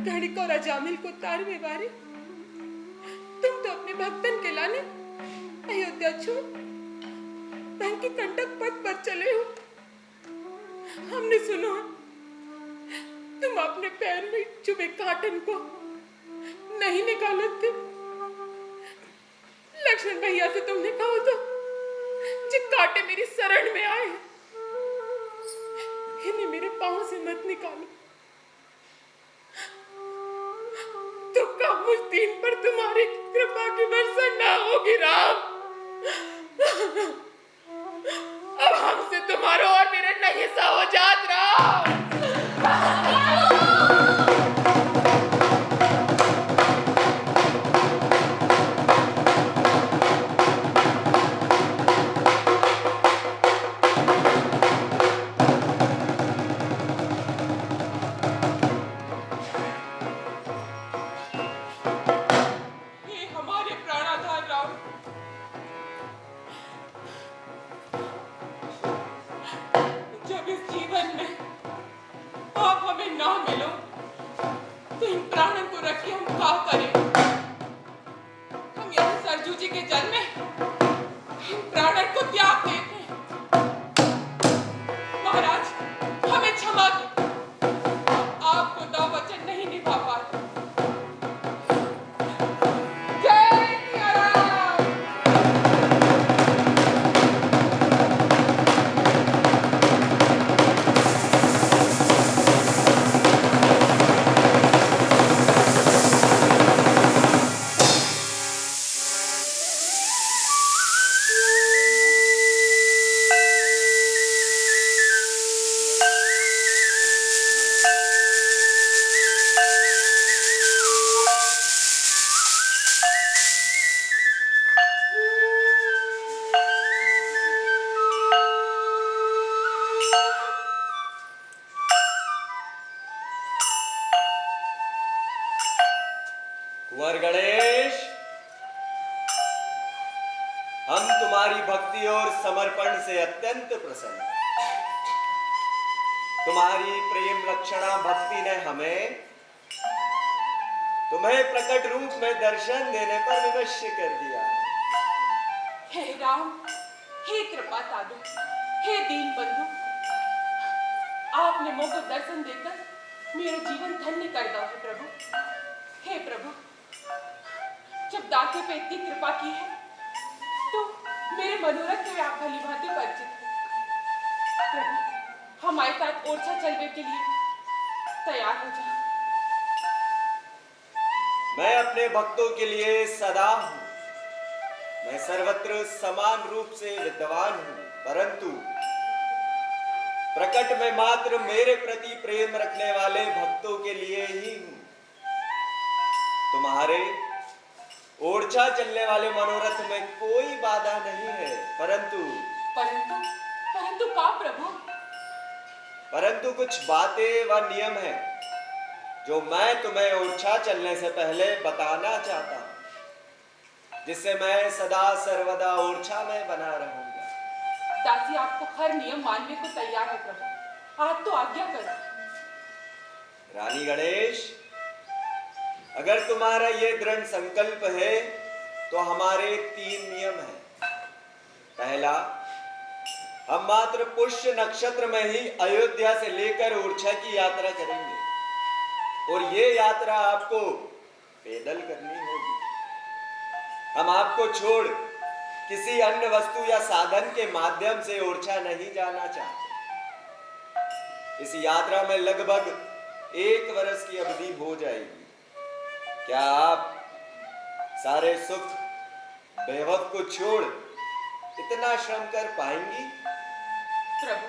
घड़ी को रजामिल को तार में बारी, तुम तो अपने भक्तन के लाने अयोध्या छोड़ बहन के कंटक पथ पर चले हो। हमने सुनो तुम अपने पैर में चुभे काटन को नहीं निकालत थे? लक्ष्मण भैया से तुमने कहा था जो कांटे मेरी शरण में आए इन्हें मेरे पांव से मत निकालो। तो कब मुझ दीन पर तुम्हारी कृपा की वर्षा ना होगी राम? अब हमसे तुम्हारा और मेरा नहीं सा हो जात राम। हे हमारे प्राणाधार राम, जब इस जीवन में आप हमें ना मिलो तो इन प्राणों को रख के हम क्या करें? हम यहाँ सरजू जी के जन्म में इन प्राणों को त्याग देते हैं। महाराज हमें क्षमा करें, आपको दो वचन नहीं निभा पाए। जय सिया राम। कुंवर गणेश, हम तुम्हारी भक्ति और समर्पण से अत्यंत प्रसन्न हैं। तुम्हारी प्रेम लक्षणा भक्ति ने हमें तुम्हें प्रकट रूप में दर्शन देने पर विवश कर दिया। हे राम, हे कृपा सागर, हे दीन बंधु, आपने मुझको दर्शन देकर मेरा जीवन धन्य कर दो है प्रभु। हे प्रभु, जब दाते पे इतनी कृपा की है तो मेरे मनोरथ के आप भली भांति परिचित हैं। प्रभु, हमारे साथ ओरछा चलने के लिए तैयार हो जाओ। मैं अपने भक्तों के लिए सदा हूं। मैं सर्वत्र समान रूप से विद्यमान हूं, परंतु प्रकट में मात्र मेरे प्रति प्रेम रखने वाले भक्तों के लिए ही हूं। तुम्हारे ओरछा चलने वाले मनोरथ में कोई बाधा नहीं है, परंतु का प्रभु? परंतु कुछ बातें व नियम हैं जो मैं तुम्हें ओरछा चलने से पहले बताना चाहता हूं, जिससे मैं सदा सर्वदा ओरछा में बना रहूंगा। दासी आपको हर नियम मानने को तैयार है प्रभु, आप तो आज्ञा करो। रानी गणेश, अगर तुम्हारा ये दृढ़ संकल्प है तो हमारे 3 नियम हैं। पहला, हम मात्र पुष्य नक्षत्र में ही अयोध्या से लेकर ओरछा की यात्रा करेंगे और ये यात्रा आपको पैदल करनी होगी। हम आपको छोड़ किसी अन्य वस्तु या साधन के माध्यम से ओरछा नहीं जाना चाहते। इस यात्रा में लगभग 1 वर्ष की अवधि हो जाएगी। क्या आप सारे सुख वैभव को छोड़ इतना श्रम कर पाएंगी? प्रभु,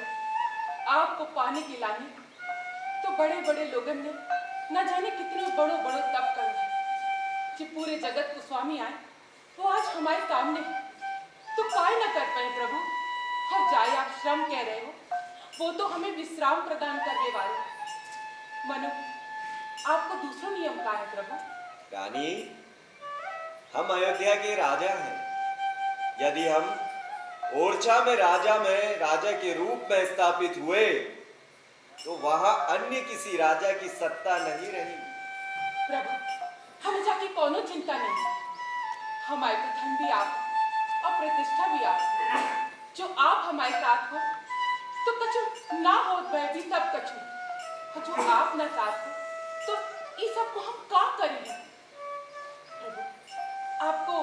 आपको पाने के लाने तो बड़े बड़े लोगों ने न जाने कितने बड़ो तप कर जो पूरे जगत को स्वामी आए वो आज हमारे सामने है, तो काय न कर पाए प्रभु। हर जाए आप श्रम कह रहे हो, वो तो हमें विश्राम प्रदान करने वाले। मनो, आपको दूसरा नियम का है प्रभु? रानी, हम अयोध्या के राजा हैं। यदि हम ओरछा में राजा के रूप में स्थापित हुए तो वहां अन्य किसी राजा की सत्ता नहीं रहेगी। प्रभु, हमें जाके कोनो चिंता नहीं। हमारे तो धन भी आप और प्रतिष्ठा भी आप। जो आप हमारे साथ हो तो कछु ना हो वह भी सब कछु। जो आप न साथ हो तो इस सब को हम का करेंगे? प्रभु, आपको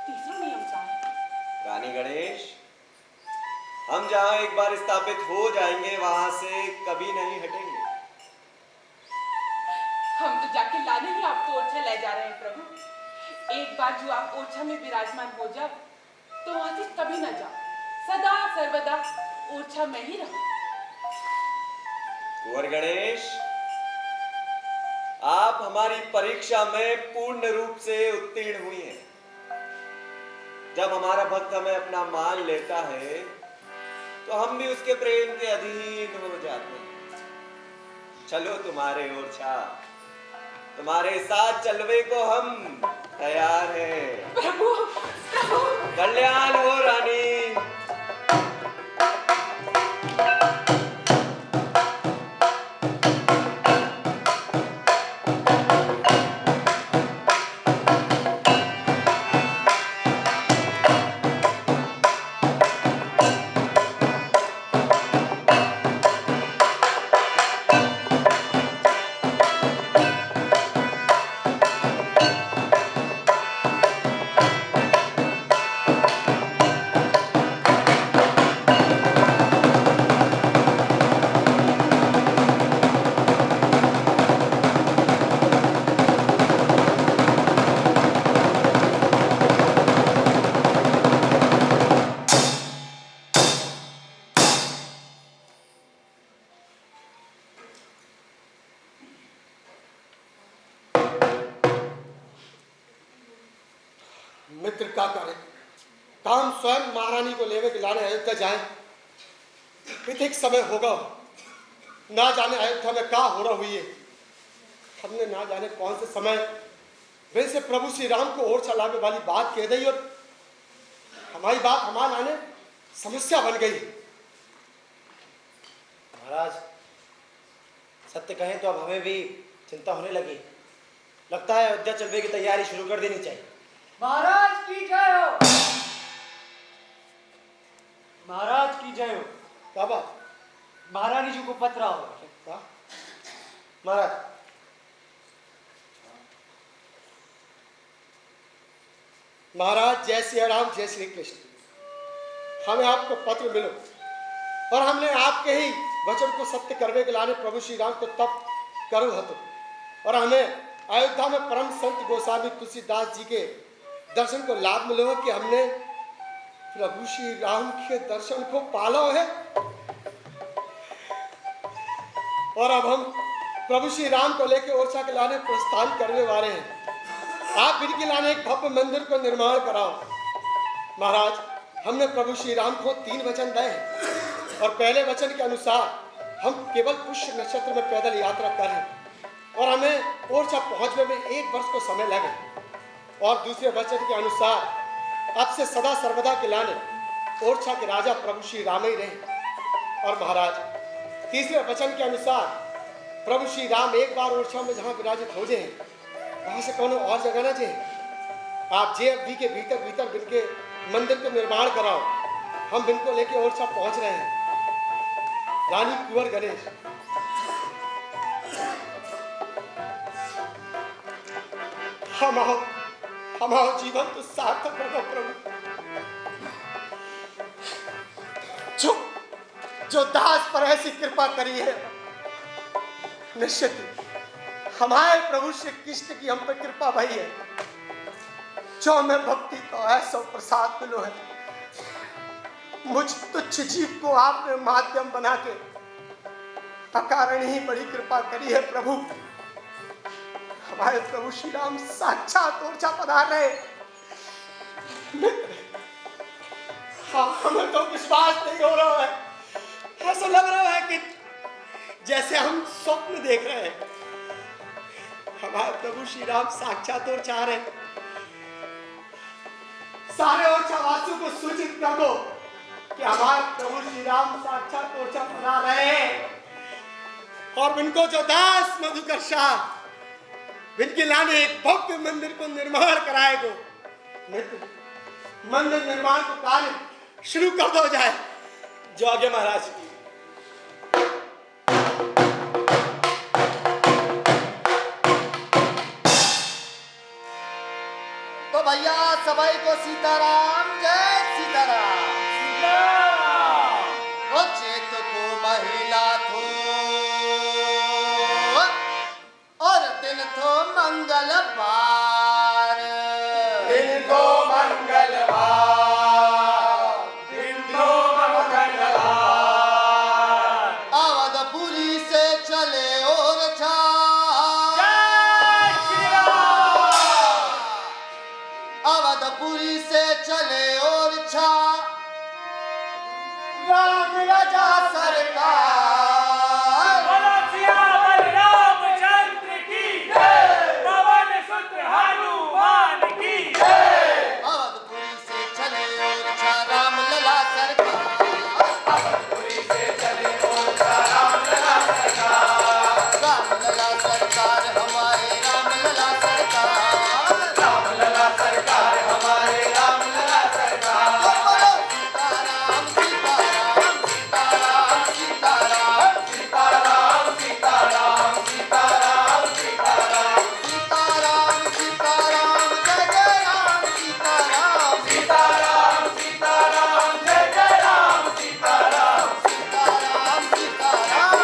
तीसरा नियम का है? रानी गणेश, हम जहां एक बार स्थापित हो जाएंगे वहां से कभी नहीं हटेंगे। हम तो जाके लाने ही आपको ओरछा ले जा रहे हैं प्रभु। एक बार जो आप ओरछा में विराजमान हो जाओ तो वहां से कभी न जाओ, सदा सर्वदा ओरछा में ही रहो। कुंवर गणेश, आप हमारी परीक्षा में पूर्ण रूप से उत्तीर्ण हुई हैं। जब हमारा भक्त हमें अपना मान लेता है तो हम भी उसके प्रेम के अधीन हो जाते हैं। चलो तुम्हारे ओरछा, तुम्हारे साथ चलवे को हम तैयार हैं। प्रभु, प्रभु। कल्याण हो रानी। मित्र का करे काम स्वयं महारानी को लेवे के लाने अयोध्या जाए। विधिक समय होगा, ना जाने अयोध्या में क्या हो रहा हुई है। हमने ना जाने कौन से समय वैसे प्रभु श्री राम को ओरछा लाने वाली बात कह दी और हमारी बात हमारे लाने समस्या बन गई। महाराज, सत्य कहें तो अब हमें भी चिंता होने लगी। लगता है अयोध्या चलने की तैयारी शुरू कर देनी चाहिए। महाराज की जय हो। महाराज की जय हो। क्या बात? महारानी जी को पत्र आओ। क्या महाराज? महाराज जय श्री राम जय श्री कृष्ण। हमें आपको पत्र मिलो और हमने आपके ही वचन को सत्य करने के लाने प्रभु श्री राम को तप करो हतो और हमें अयोध्या में परम संत गोस्वामी तुलसीदास जी के दर्शन को लाभ मिलो कि हमने प्रभु श्री राम के दर्शन को पालो है और अब हम प्रभु श्री राम को लेकर ओरछा के लाने प्रस्थान करने वाले हैं। आप इनके लाने एक भव्य मंदिर को निर्माण कराओ। महाराज, हमने प्रभु श्री राम को 3 वचन दिए हैं और पहले वचन के अनुसार हम केवल पुष्य नक्षत्र में पैदल यात्रा करें और हमें ओरछा पहुंचने में 1 वर्ष को समय लगे और दूसरे वचन के अनुसार अब से सदा सर्वदा के लाने ओरछा के राजा प्रभु श्री राम ही रहे। और महाराज, तीसरे वचन के अनुसार प्रभु श्री राम एक बार ओरछा में जहाँ विराजित हो जाए वहां से कोनो और जगह ना जाए। आप जे अवधि के भीतर भीतर बिनके मंदिर को निर्माण कराओ। हम बिनको लेके ओरछा पहुंच रहे हैं। रानी कुंवर गणेश, हमारा जीवन तो सार्थक होगा प्रभु। जो दास पर ऐसी कृपा करी है, निश्चित हमारे प्रभु श्री कृष्ण की हम पर कृपा भई है। जो हमें भक्ति का ऐसा प्रसाद मिलो है, मुझ तुच्छ जीव को आपने माध्यम बना के अकारण ही बड़ी कृपा करी है प्रभु। हमारे प्रभु श्री राम साक्षात ओरछा पधार रहे। हाँ, हमें तो विश्वास नहीं हो रहा है। ऐसा लग रहा है कि जैसे हम स्वप्न देख रहे हैं। हमारे प्रभु श्री राम साक्षात ओरछा आ रहे। सारे ओरछा वासियों को सूचित कर दो कि हमारे प्रभु श्री राम साक्षात ओरछा पधार रहे हैं और इनको जो दास मधुकर शाह इनके लाने एक भव्य मंदिर को निर्माण कराएगो। मंदिर निर्माण का कार्य शुरू कर दो जाए। जो आगे महाराज। भैया सबाई को सीताराम, जय सीताराम। ओ चेत को महिला थो और दिन थो मंगलवार, दिन तो मंगलवार, दिन तो मंगलवार। अवधपुरी से चले और छा, अवधपुरी से चले और छा राम राजा सरकार। बोलो सियावर रामचंद्र की जय, पवन सुत हनुमान की जय। अवधपुरी से चले और छा राम लला सरकार, अवधपुरी से चले और छा राम लला सरकार, राम लला सरकार हमारे राम लला सरकार, राम लला सरकार हमारे राम लला सरकार। बोलो सीताराम सीताराम सीताराम सीताराम सीताराम सीताराम सीताराम सीताराम सीताराम सीताराम जय जय राम सीताराम, सीताराम सीताराम जय जय राम सीताराम, सीताराम सीताराम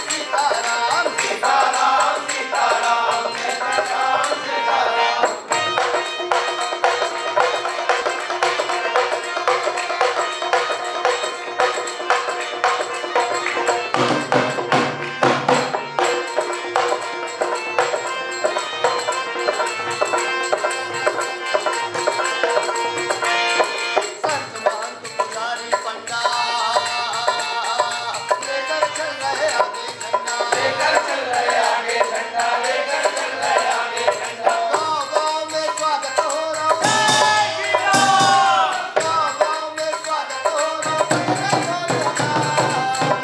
सीताराम सीताराम सीताराम सीताराम जय जय राम सीताराम। संत महंत पुजारी पंडा लेकर चल रहे आगे झंडा, लेकर चल रहे आगे झंडा, लेकर चल रहे आगे झंडा। गाँव गाँव में स्वागत हो रहा, गाँव गाँव में स्वागत हो रहा,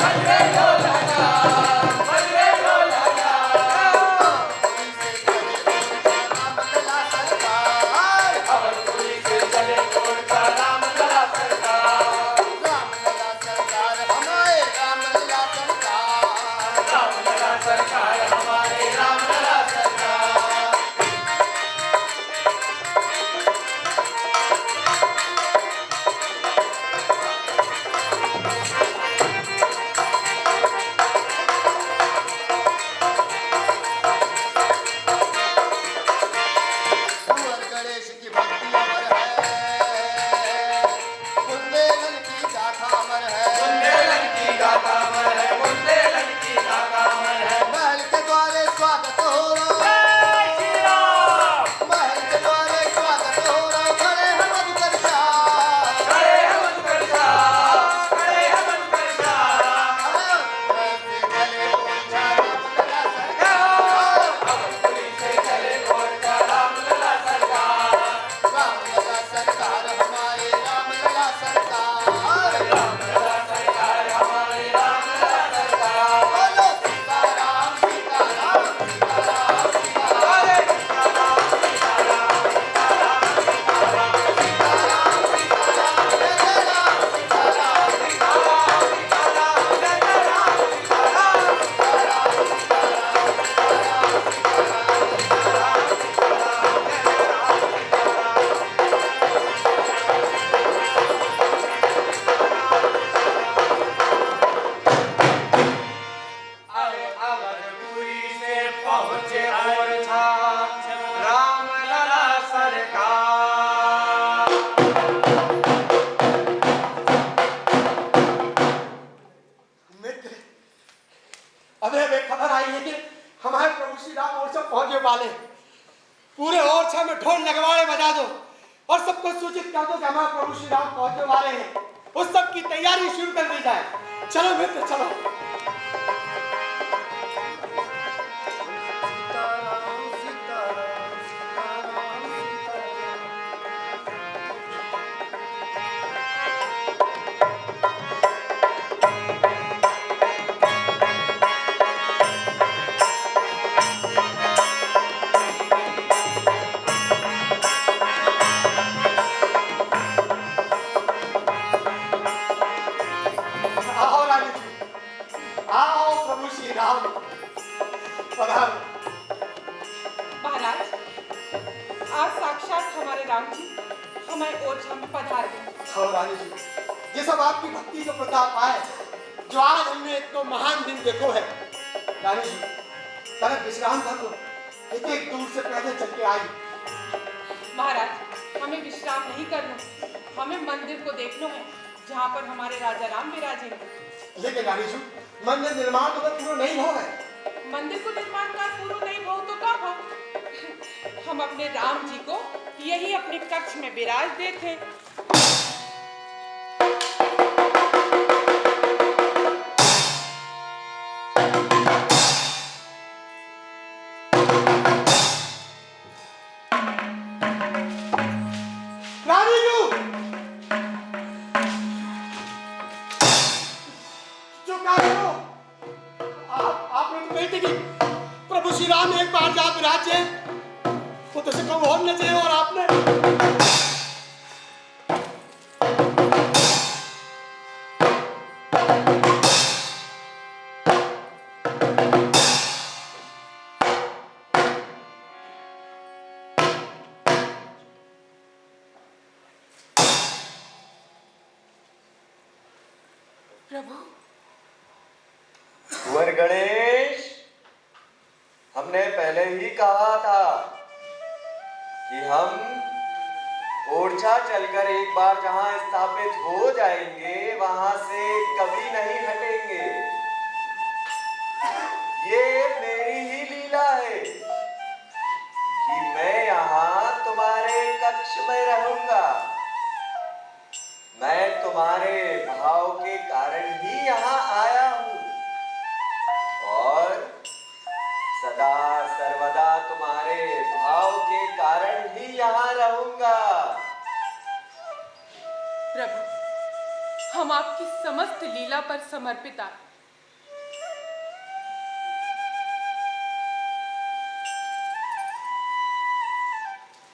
बजरे ढोल नगार, बजरे ढोल नगार। अवधपुरी से चले और छा राम लला सरकार, राम लला सरकार हमारे राम लला सरकार, राम लला सरकार हमारे राम लला सरकार। कुंवर गणेश की भक्ति अमर है, बुंदेलन की गाथा अमर है, बुंदेलन की गाथा अमर है, बुंदेलन की गाथा अमर है। महल के द्वारे स्वागत हो रहा, जय श्री राम। महल के द्वारे स्वागत हो रहा, खड़े हैं मधुकर शाह, खड़े हैं मधुकर शाह, खड़े हैं मधुकर शाह। अवधपुरी से चले और छा राम लला सरकार, राम लला सरकार हमारे राम लला सरकार, राम लला सरकार हमारे राम लला सरकार। बोलो सीताराम सीताराम सीताराम सीताराम अरे सीताराम सीताराम सीताराम सीताराम सीताराम सीताराम जय जय राम सीताराम, सीताराम सीताराम जय जय राम सीताराम, अरे अवधपुरी से पहुँचे और छा राम लला सरकार। मित्र, अबे अबे खबर आई है कि हमारे प्रभु श्री राम ओरछा पहुंचने वाले हैं। पूरे ओरछा में ढोल लगवाड़े बजा दो और सबको सूचित कर दो कि हमारे प्रभु श्री राम पहुंचने वाले हैं। उस सब की तैयारी शुरू कर दी जाए। चलो मित्र चलो। सीताराम सीताराम सीताराम सीताराम। महाराज आज साक्षात समय ओरछा में पधार गए। और रानी जी, ये सब आपकी भक्ति का प्रताप आए जो आज हमने एक तो महान दिन देखो है। रानी जी, तनिक विश्राम कर लो, इतने दूर से पैदल चल के आई। महाराज, हमें विश्राम नहीं करना, हमें मंदिर को देखना है जहाँ पर हमारे राजा राम विराजेंगे। लेकिन रानी जी, मंदिर निर्माण तो पूरा नहीं हुआ है। मंदिर को निर्माण कार्य पूरा नहीं हो तो कब हो? हम अपने राम जी को यही अपने कक्ष में विराज देते। प्रभु, कुंवर गणेश, हमने पहले ही कहा था कि हम ओरछा चलकर एक बार जहां स्थापित हो जाएंगे वहां से कभी नहीं हटेंगे। ये मेरी ही लीला है कि मैं यहाँ तुम्हारे कक्ष में रहूंगा। मैं तुम्हारे भाव के कारण ही यहाँ आया हूँ और सदा सर्वदा तुम्हारे भाव के कारण ही यहाँ रहूंगा। प्रभु, हम आपकी समस्त लीला पर समर्पित आए।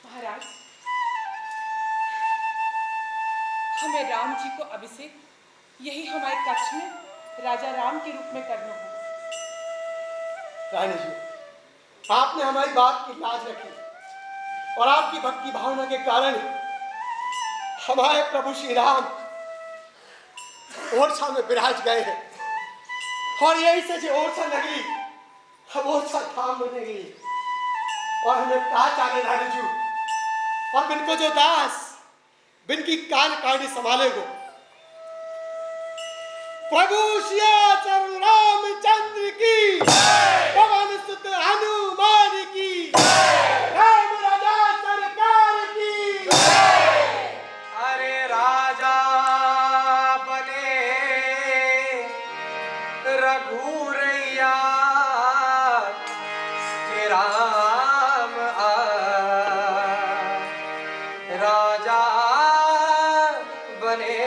महाराज, हमें राम जी को अभिषेक यही हमारे कक्ष में राजा राम के रूप में करना होगा। रानी जी, आपने हमारी बात की लाज रखी और आपकी भक्ति भावना के कारण हमारे प्रभु श्री राम ओरछा में विराज गए हैं और यही से जो ओरछा नगरी अब ओरछा धाम बनेगी। और हमें कहा चाहे रानी जी, और बिनको जो दास बिनकी कान काटी संभालेगो, प्रभु श्री रामचंद्र की, पवन सुत हनुमान की, राम राजा सरकार की। अरे राजा बने रघुरैया के राम राजा बने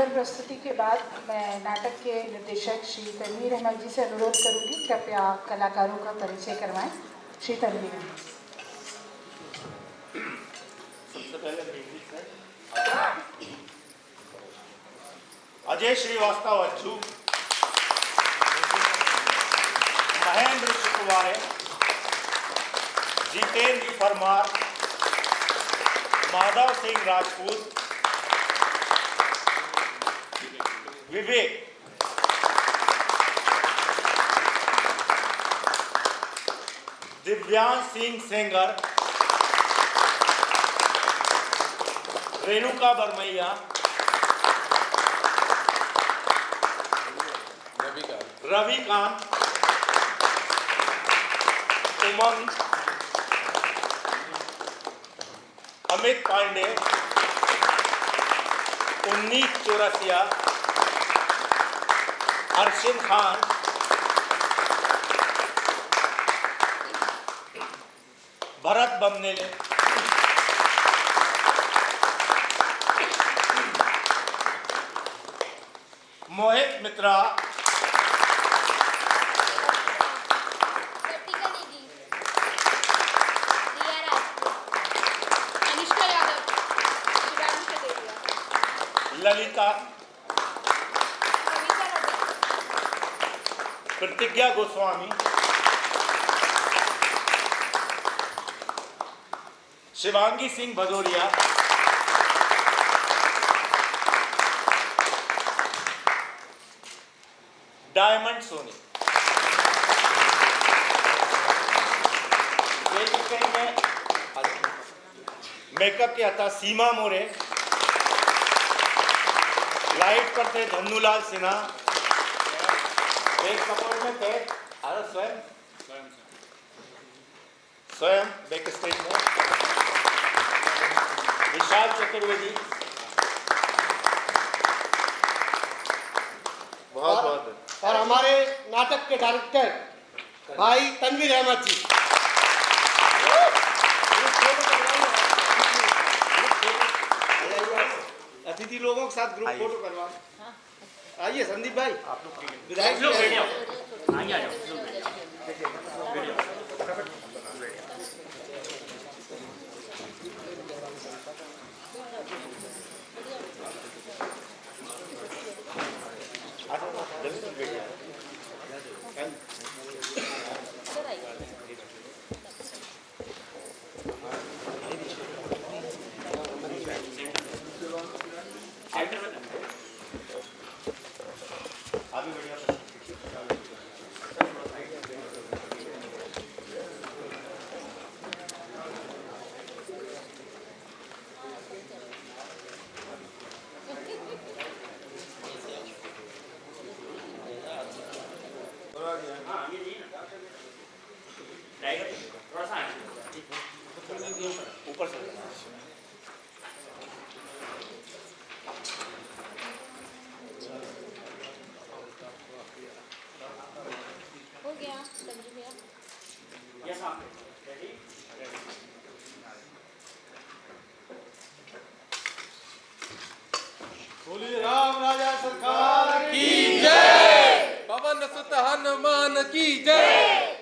सुंदर प्रस्तुति के बाद मैं नाटक के निर्देशक श्री तनवीर अहमद जी से अनुरोध करूंगी, कृपया कलाकारों का परिचय करवाएं। श्री तनवीर अहमद। सबसे पहले अजय श्रीवास्तव अच्छू, महेंद्र शुक्रवारे, जितेंद्र परमार, माधव सिंह राजपूत, विवेक, दिव्यांश सिंह सेंगर, रेणुका बरमैया, रविकांत, उमंग, अमित पांडे, उन्नीस चौरसिया, अर्शिद खान, भरत बमनेले, मोहित मित्रा, ललिता, प्रतिज्ञा गोस्वामी, शिवांगी सिंह भदौरिया, डायमंड सोनी। मेकअप के हता सीमा मोरे, लाइट पर थे धन्नूलाल सिन्हा, बैक सपोर्ट में थे स्वयं बैक स्टेज में विशाल चतुर्वेदी। बहुत बहुत। और हमारे नाटक के डायरेक्टर भाई तनवीर अहमद जी। अतिथि लोगों के साथ ग्रुप फोटो करवा। आइए संदीप भाई, विधायक लोग बैठ जाओ, आइए आ जाओ। ऊपर से हो गया संजू भैया। यस आप रेडी? बोलिए राम राजा सरकार की जय, पवन सुत हनुमान की जय।